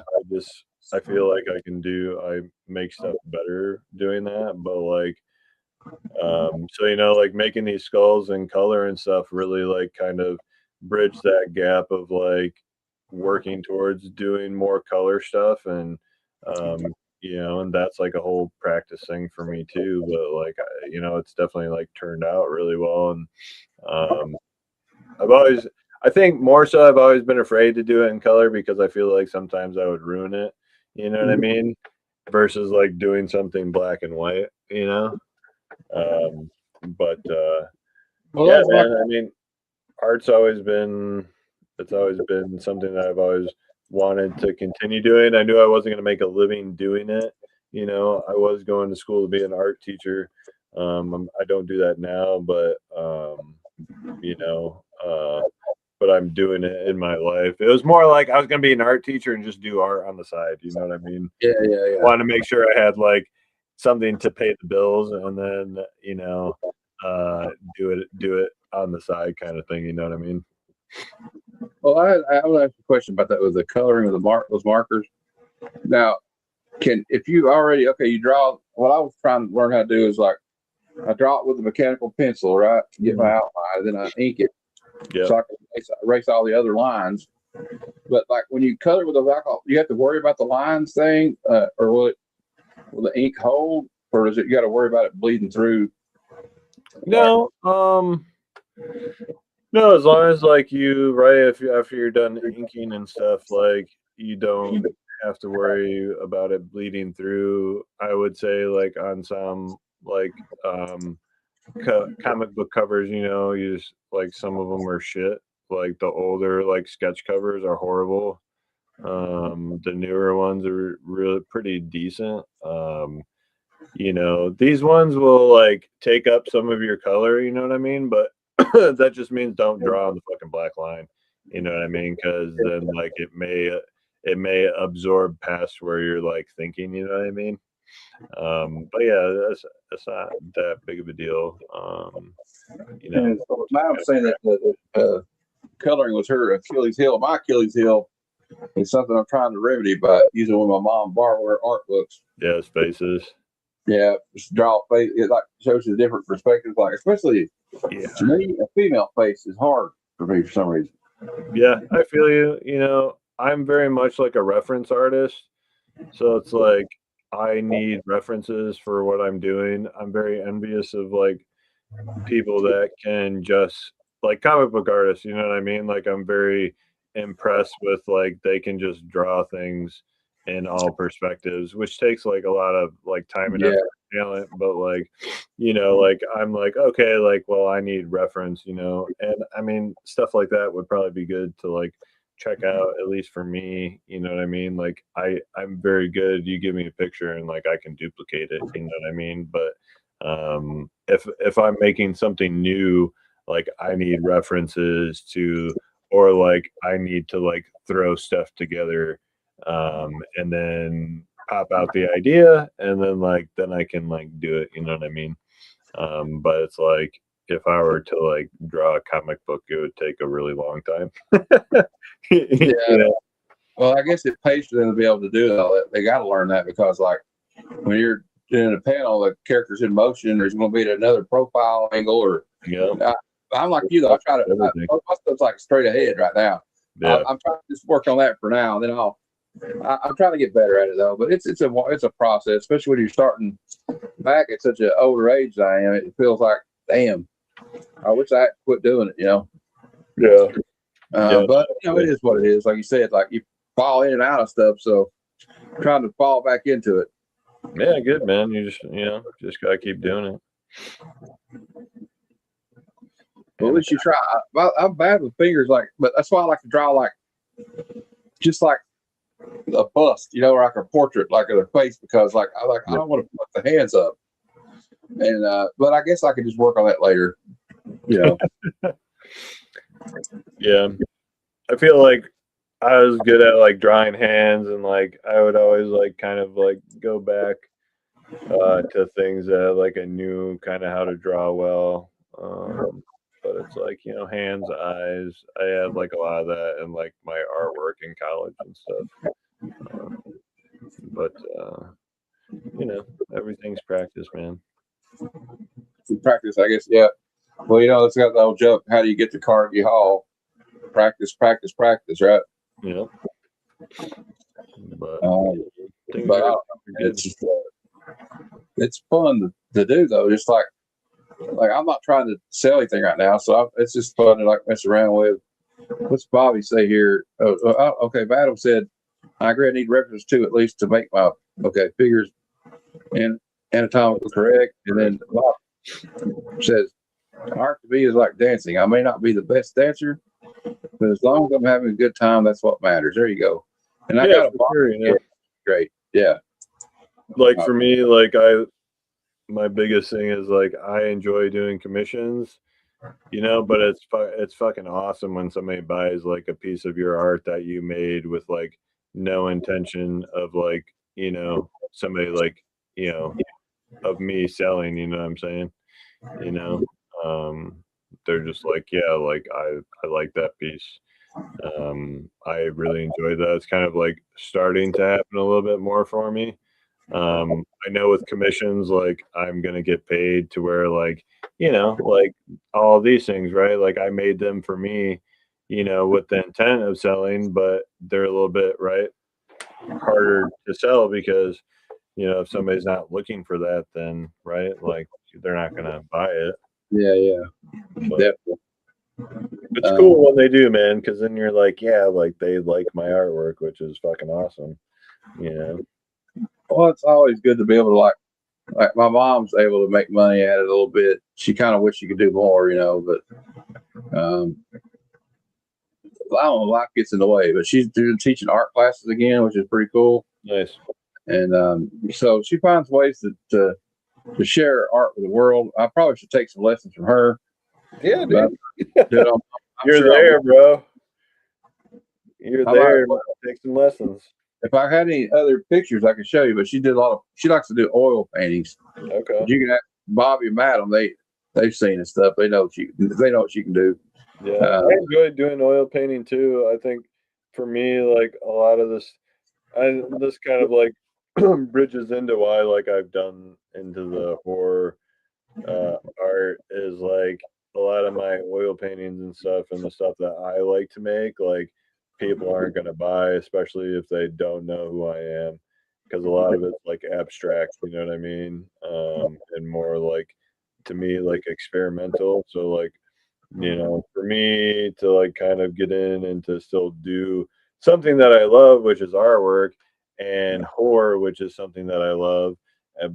I feel like I make stuff better doing that. But like, so you know, like making these skulls and color and stuff really like kind of bridge that gap of like working towards doing more color stuff. And you know, and that's like a whole practice thing for me too. But like you know, it's definitely like turned out really well. And um I've always, I think more so, I've always been afraid to do it in color because I feel like sometimes I would ruin it. You know what I mean? Versus like doing something black and white, you know? Um, but Well, yeah, that's my man, I mean, art's always been, it's always been something that I've always wanted to continue doing. I knew I wasn't going to make a living doing it. You know, I was going to school to be an art teacher. I don't do that now, but you know, but I'm doing it in my life. It was more like I was going to be an art teacher and just do art on the side. You know what I mean? yeah. Want to make sure I had like something to pay the bills, and then you know, do it on the side kind of thing. You know what I mean? Well, I want to ask you a question about that with the coloring of those markers. Now, if you already, okay, you draw, what I was trying to learn how to do is like, I draw it with a mechanical pencil, right? To get my outline, then I ink it. Yeah. So I can erase all the other lines. But like when you color with a alcohol, you have to worry about the lines thing, or will the ink hold, or is it you got to worry about it bleeding through? No, no. As long as like you after you're done inking and stuff, like you don't have to worry about it bleeding through. I would say like on some like comic book covers, you just like some of them are shit. Like the older like sketch covers are horrible. The newer ones are really pretty decent. These ones will like take up some of your color, you know what I mean? But that just means don't draw on the fucking black line. You know what I mean? Because then like it may absorb past where you're like thinking, you know what I mean? But yeah, that's not that big of a deal. And so now I'm saying that the coloring was her Achilles heel. My Achilles heel is something I'm trying to remedy by using one of my mom borrowed art books. Yeah, spaces. Yeah, just draw a face. It like shows you the different perspectives. Like especially to me, a female face is hard for me for some reason. Yeah, I feel you. I'm very much like a reference artist. So it's like I need references for what I'm doing. I'm very envious of like people that can just like comic book artists, you know what I mean? Like I'm very impressed with like they can just draw things in all perspectives, which takes like a lot of like time and effort and talent, but like like I'm like okay, like well I need reference, and I mean stuff like that would probably be good to like check out, at least for me, you know what I mean? Like I'm very good, you give me a picture and like I can duplicate it, you know what I mean? But if I'm making something new, like I need references to, or like I need to like throw stuff together, and then pop out the idea, and then I can like do it, you know what I mean? But it's like if I were to like draw a comic book, it would take a really long time. Yeah. Well, I guess it pays for them to be able to do that. They got to learn that because, like, when you're in a panel, the character's in motion. There's going to be another profile angle, or I'm like you though. I try to. My stuff's like straight ahead right now. Yeah. I'm trying to just work on that for now. Then I'm trying to get better at it though. But it's a process, especially when you're starting back at such an older age as I am. It feels like, damn, I wish I had quit doing it. Yeah. But it is what it is. Like you said, like you fall in and out of stuff. So trying to fall back into it. Yeah, good man. You just gotta keep doing it. But at least you try. I'm bad with fingers, but that's why I like to draw like just like a bust, or like a portrait, like of their face, because like I don't want to put the hands up. And but I guess I could just work on that later. Yeah, I feel like I was good at like drawing hands, and like I would always like kind of like go back to things that like I knew kind of how to draw well. But it's like hands, eyes. I had like a lot of that in like my artwork in college and stuff. But everything's practice, man. Practice, I guess. Yeah. Well, it's got the old joke. How do you get to Carnegie Hall? Practice, practice, practice, right? Yeah. But it's fun to do though. Just like I'm not trying to sell anything right now, so it's just fun to like mess around with. What's Bobby say here? Okay, Adam said, I agree. I need reference to at least to make my figures and anatomically correct. And then Bob says, art to me is like dancing. I may not be the best dancer, but as long as I'm having a good time, that's what matters. There you go. And I got a box. Sure, great. Yeah. Like for me, like my biggest thing is like I enjoy doing commissions, but it's fucking awesome when somebody buys like a piece of your art that you made with like no intention of like, somebody like, of me selling, you know what I'm saying? They're just like, yeah, like I like that piece. I really enjoy that. It's kind of like starting to happen a little bit more for me. I know with commissions, like I'm gonna get paid to where like, like all these things, right? Like I made them for me, with the intent of selling, but they're a little bit right harder to sell because if somebody's not looking for that, then right, like they're not gonna buy it. Yeah, But definitely. it's cool when they do, man, because then you're like, yeah, like they like my artwork, which is fucking awesome. Well, it's always good to be able to like my mom's able to make money at it a little bit. She kind of wish she could do more, but I don't know, life gets in the way. But she's doing teaching art classes again, which is pretty cool. Nice. And so she finds ways to share art with the world. I probably should take some lessons from her. Yeah, But, dude. I'm You're sure there, bro. You're I there. might- Take some lessons. If I had any other pictures, I could show you. But she did a lot of. She likes to do oil paintings. Okay. But you can ask Bobby and Madam. They've seen and stuff. They know what she can do. Yeah, I enjoy doing oil painting too. I think for me, like a lot of this kind of like bridges into why like I've done into the horror art is like a lot of my oil paintings and stuff and the stuff that I like to make, like people aren't gonna buy, especially if they don't know who I am, because a lot of it's like abstract, you know what I mean? And more like to me like experimental. So like for me to like kind of get in and to still do something that I love, which is artwork, and horror, which is something that I love,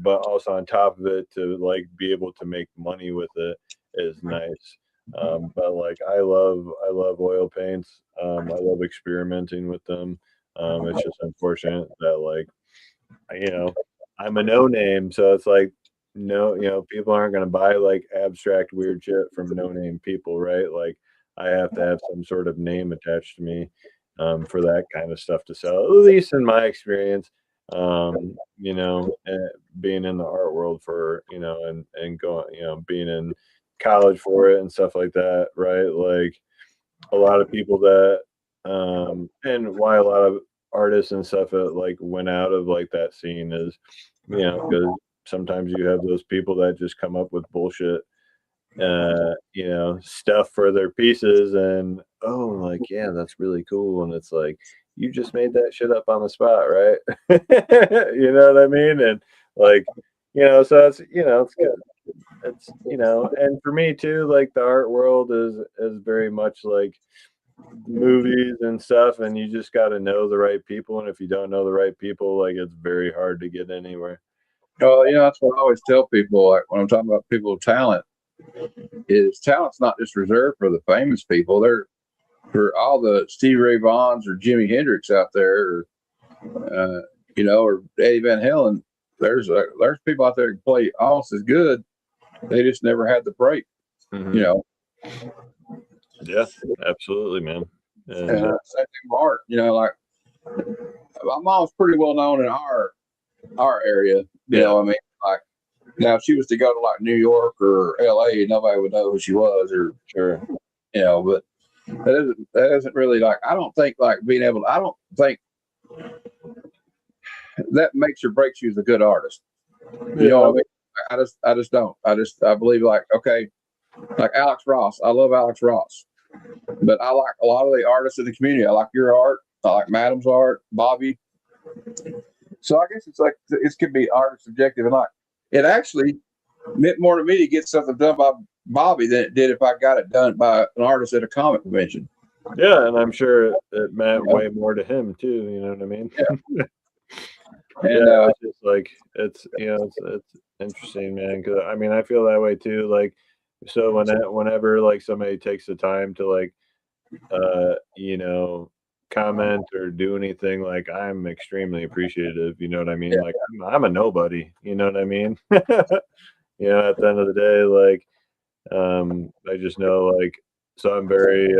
but also on top of it to like be able to make money with it is nice. But like I love oil paints. I love experimenting with them. It's just unfortunate that like you know, I'm a no name, so it's like no, people aren't gonna buy like abstract weird shit from no name people, right? Like I have to have some sort of name attached to me for that kind of stuff to sell, at least in my experience. Being in the art world for, and going, being in college for it and stuff like that, right? Like a lot of people that and why a lot of artists and stuff like went out of like that scene is because sometimes you have those people that just come up with bullshit stuff for their pieces and oh like yeah that's really cool and it's like you just made that shit up on the spot, right? You know what I mean? And like so it's good. It's and for me too, like the art world is very much like movies and stuff, and you just got to know the right people, and if you don't know the right people, like it's very hard to get anywhere. Oh, that's what I always tell people. Like when I'm talking about people with talent, is talent's not just reserved for the famous people. They're for all the Stevie Ray Vaughns or Jimi Hendrix out there, or Eddie Van Halen. There's people out there who can play almost as good. They just never had the break. Mhm. Yeah, absolutely, man. And same thing with art. Like my mom's pretty well known in our area. You know what I mean? Like now, if she was to go to like New York or LA, nobody would know who she was, or sure, but that isn't really like I don't think like being able. I don't think that makes or breaks you as a good artist. You know what I mean? I just don't. I believe like okay, like Alex Ross. I love Alex Ross, but I like a lot of the artists in the community. I like your art. I like Madam's art, Bobby. So I guess it's like it could be art subjective, and like it actually meant more to me to get something done by Bobby than it did if I got it done by an artist at a comic convention. Yeah, and I'm sure it meant way more to him too. You know what I mean? Yeah. And, And it's just like it's it's interesting, man. Because I mean, I feel that way too. Like, so whenever like somebody takes the time to like, comment or do anything, like I'm extremely appreciative. You know what I mean? Like I'm a nobody. You know what I mean? At the end of the day, like I just know like so I'm very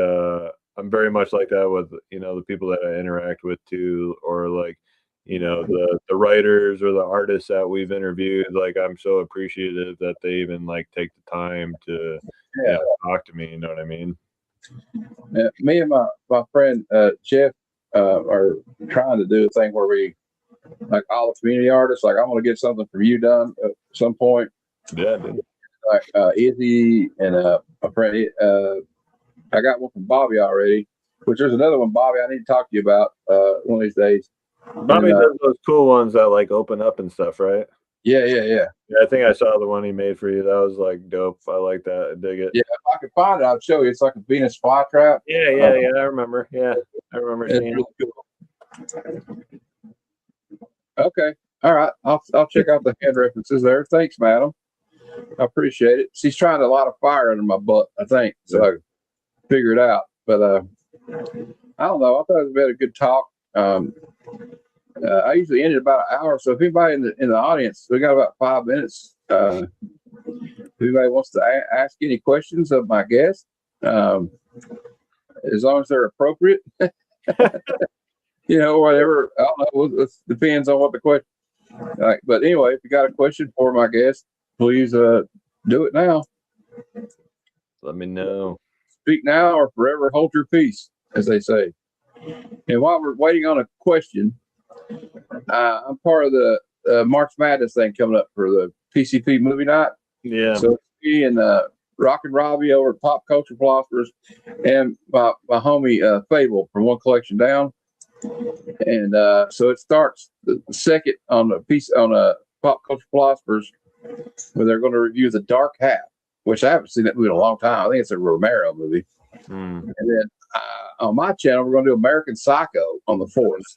much like that with the people that I interact with too, or like the writers or the artists that we've interviewed. Like I'm so appreciative that they even like take the time to talk to me. You know what I mean? me and my friend Jeff are trying to do a thing where we like all the community artists. Like, I want to get something from you done at some point. Yeah, dude. Like Izzy and a friend. I got one from Bobby already. Which there's another one, Bobby, I need to talk to you about one of these days. Bobby does those cool ones that like open up and stuff, right? Yeah. Yeah, I think I saw the one he made for you. That was like dope. I like that. I dig it. Yeah, if I could find it, I'll show you. It's like a Venus flytrap. Yeah. I remember. Yeah, I remember seeing really cool. Okay. All right. I'll check out the hand references there. Thanks, madam. I appreciate it. She's trying to light a fire under my butt, I think. So I figure it out. But I don't know. I thought it was a good talk. I usually end it about an hour. So if anybody in the audience, we got about 5 minutes. If anybody wants to ask any questions of my guest, as long as they're appropriate, whatever. I don't know. It depends on what the question. But anyway, if you got a question for my guest, please do it now. Let me know. Speak now or forever hold your peace, as they say. And while we're waiting on a question, I'm part of the March Madness thing coming up for the PCP movie night. Yeah. So me and Rock and Robbie over at Pop Culture Philosophers, and my homie Fable from One Collection Down. And so it starts the second on Pop Culture Philosophers, where they're going to review The Dark Half, which I haven't seen that movie in a long time. I think it's a Romero movie. And then on my channel, we're going to do American Psycho on the 4th.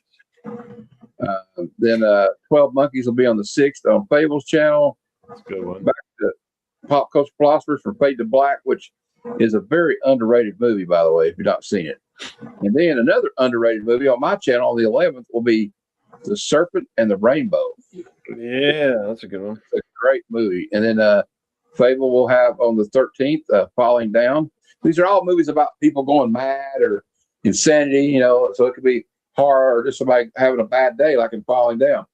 Then 12 Monkeys will be on the 6th on Fable's channel. That's a good one. Back to Pop Culture Philosophers from Fade to Black, which is a very underrated movie, by the way, if you've not seen it. And then another underrated movie on my channel on the 11th will be The Serpent and the Rainbow. Yeah, that's a good one. It's a great movie. And then Fable will have on the 13th Falling Down. These are all movies about people going mad or insanity, so it could be horror or just somebody having a bad day, like in Falling Down.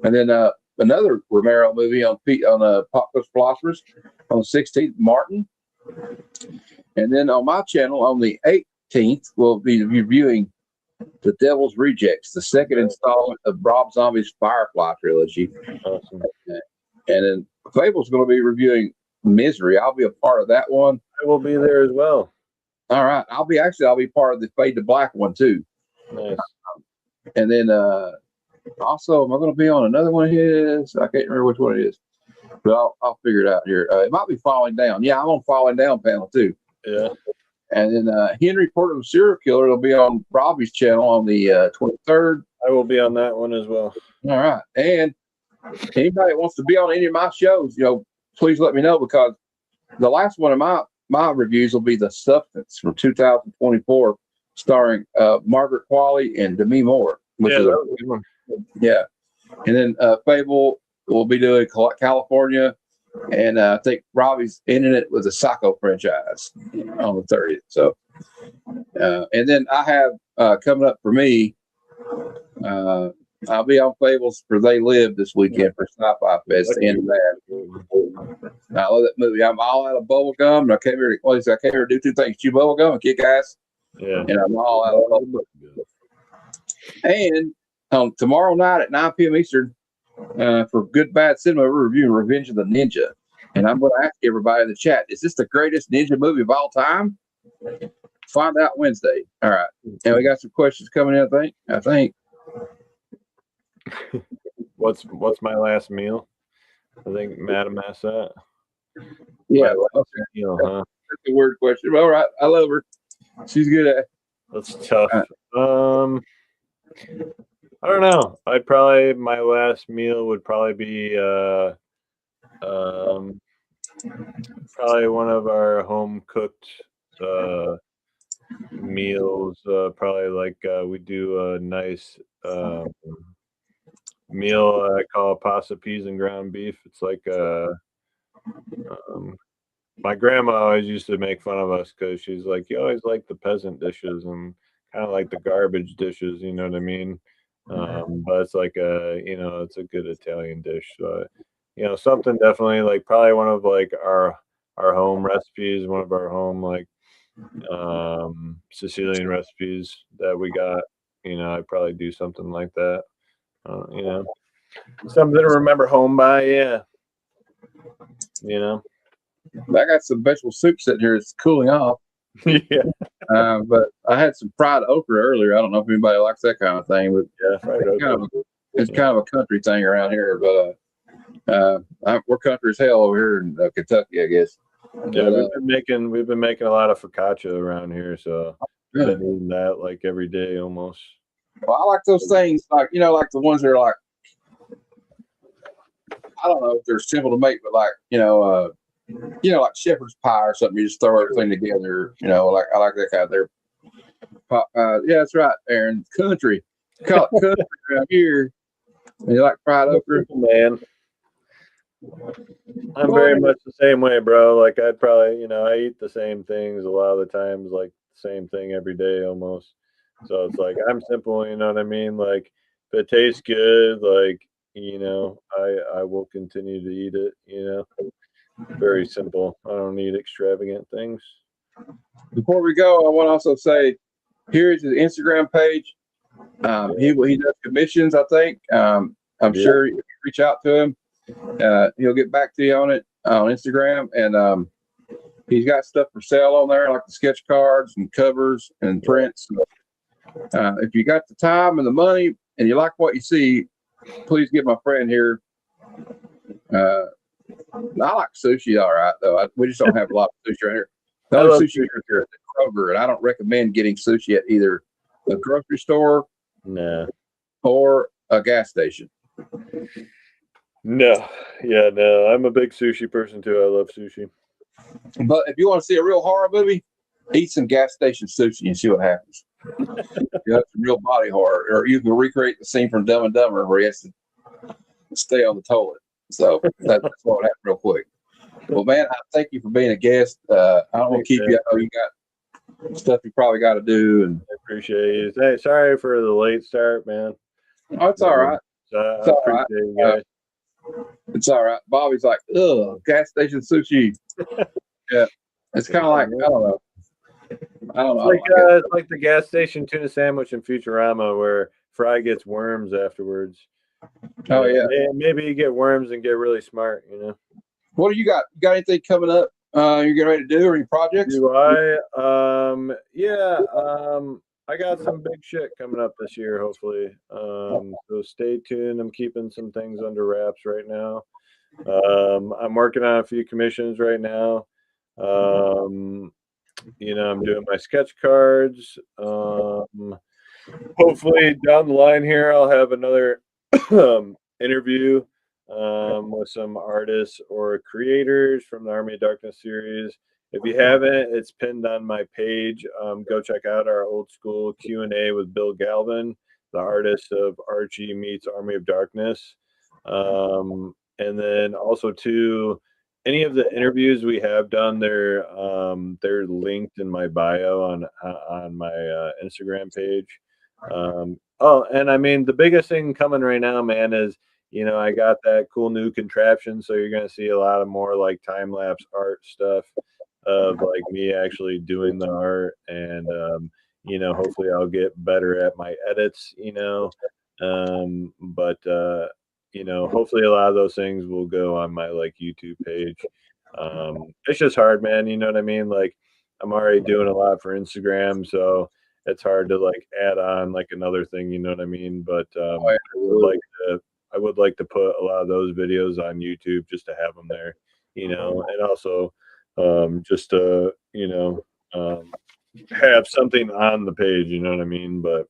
And then another Romero movie on Pop Culture Philosophers on the 16th, Martin. And then on my channel on the 18th, we'll be reviewing The Devil's Rejects, the second installment of Rob Zombie's Firefly trilogy. Awesome. And then Fable's going to be reviewing Misery. I'll be a part of that one. I will be there as well. All right. I'll be part of the Fade to Black one too. Nice. And then also, am I going to be on another one of his? I can't remember which one it is, but I'll figure it out here. It might be Falling Down. Yeah, I'm on Falling Down panel too. Yeah. And then Henry Portman Serial Killer will be on Robbie's channel on the 23rd. I will be on that one as well. All right. And anybody that wants to be on any of my shows, please let me know, because the last one of my reviews will be The Substance from 2024, starring Margaret Qualley and Demi Moore, which is a good one. Yeah. And then Fable will be doing California, and I think Robbie's ending it with the Psycho franchise on the 30th. So, and then I have coming up for me, I'll be on Fables for They Live this weekend for Sci-Fi Fest. The end of that. I love that movie. I'm all out of bubble gum, and I came here to do two things: chew bubble gum and kick ass. Yeah. And I'm all out of bubble gum. And tomorrow night at 9 p.m. Eastern, for Good Bad Cinema, we're reviewing Revenge of the Ninja. And I'm going to ask everybody in the chat: is this the greatest ninja movie of all time? Find out Wednesday. All right. And we got some questions coming in. I think. What's my last meal? I think Madam asked that. Yeah, Meal, huh? That's a weird question. All right, I love her. She's good at it. That's tough. I don't know. My last meal would probably be probably one of our home cooked meals. Probably like we do a nice meal I call pasta, peas, and ground beef. It's like my grandma always used to make fun of us because she's like, you always like the peasant dishes and kind of like the garbage dishes, you know what I mean? But it's like it's a good Italian dish. So, something definitely like probably one of like our home recipes, one of our home like Sicilian recipes that we got. I'd probably do something like that. You know, something to remember home by. Yeah. You know. I got some vegetable soup sitting here. It's cooling off. Yeah. But I had some fried okra earlier. I don't know if anybody likes that kind of thing, but Yeah, fried okra. It's kind of a country thing around here. But we're country as hell over here in Kentucky, I guess. Yeah, but, we've been making a lot of focaccia around here, so we've really? been eating that like every day almost. Well, I like those things, like like the ones that are like, I don't know if they're simple to make, but like like shepherd's pie or something. You just throw everything together. Like I like that kind of there. Yeah, that's right, Aaron. Country, call it country around here. And you like fried okra, man? I'm very much the same way, bro. Like I'd probably, I eat the same things a lot of the times, like the same thing every day almost. So it's like I'm simple, you know what I mean? Like if it tastes good, like I will continue to eat it. Very simple. I don't need extravagant things. Before we go, I want to also say, here's his Instagram page. He does commissions, I think. I'm sure if you reach out to him, he'll get back to you on it on Instagram. And he's got stuff for sale on there, like the sketch cards and covers and prints. If you got the time and the money and you like what you see, please give my friend here. I like sushi, all right, though. We just don't have a lot of sushi right here. The only sushi here is at Kroger, and I don't recommend getting sushi at either a grocery store or a gas station. No. I'm a big sushi person too. I love sushi. But if you want to see a real horror movie, eat some gas station sushi and see what happens. You have some real body horror, or you can recreate the scene from Dumb and Dumber where he has to stay on the toilet. So that's what happened real quick. Well, man, I thank you for being a guest. I don't want to keep you. I know you got stuff you probably got to do. And I appreciate you. Hey, sorry for the late start, man. Oh, it's all right. I appreciate you guys. It's all right. Bobby's like, ugh, gas station sushi. Yeah. It's kind of like, I don't know. It's like the gas station tuna sandwich in Futurama where Fry gets worms afterwards. Oh, yeah. Maybe you get worms and get really smart, What do you got? You got anything coming up you're getting ready to do, or any projects? Do I? I got some big shit coming up this year, hopefully. So stay tuned. I'm keeping some things under wraps right now. I'm working on a few commissions right now. I'm doing my sketch cards. Hopefully down the line here, I'll have another interview with some artists or creators from the Army of Darkness series. If you haven't, it's pinned on my page. Go check out our old school Q&A with Bill Galvin, the artist of Archie meets Army of Darkness. And then also too, any of the interviews we have done, they're linked in my bio on my Instagram page. And I mean, the biggest thing coming right now, man, is I got that cool new contraption, so you're gonna see a lot of more like time lapse art stuff of like me actually doing the art, and hopefully I'll get better at my edits, but hopefully a lot of those things will go on my like YouTube page. It's just hard, man, you know what I mean? Like I'm already doing a lot for Instagram, so it's hard to like add on like another thing, you know what I mean? But I would like to put a lot of those videos on YouTube just to have them there, and also just to have something on the page, you know what I mean? But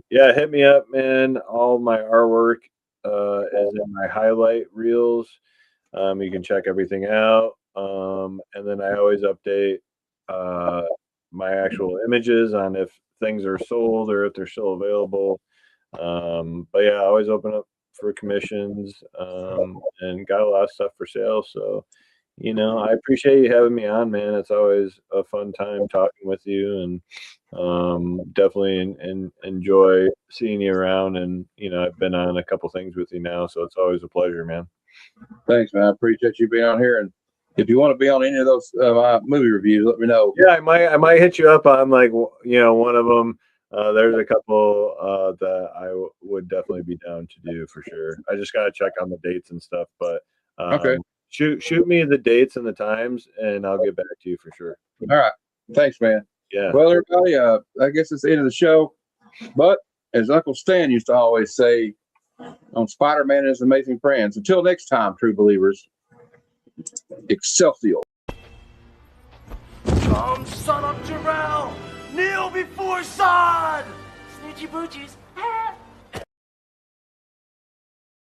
hit me up, man. All my artwork is in my highlight reels. You can check everything out, and then I always update my actual images on if things are sold or if they're still available. But yeah, I always open up for commissions, and got a lot of stuff for sale. So, I appreciate you having me on, man. It's always a fun time talking with you, and definitely enjoy seeing you around. And, I've been on a couple things with you now, so it's always a pleasure, man. Thanks, man. I appreciate you being on here. And if you want to be on any of those movie reviews, let me know. Yeah, I might hit you up on like, one of them. There's a couple that I would definitely be down to do for sure. I just gotta check on the dates and stuff, but Okay. shoot me the dates and the times, and I'll get back to you for sure. All right. Thanks, man. Yeah. Well, everybody, I guess it's the end of the show. But as Uncle Stan used to always say on Spider-Man and His Amazing Friends, until next time, true believers, Excelsior. Come, son of Jarrell! Kneel before Zod! Snoochie boochies.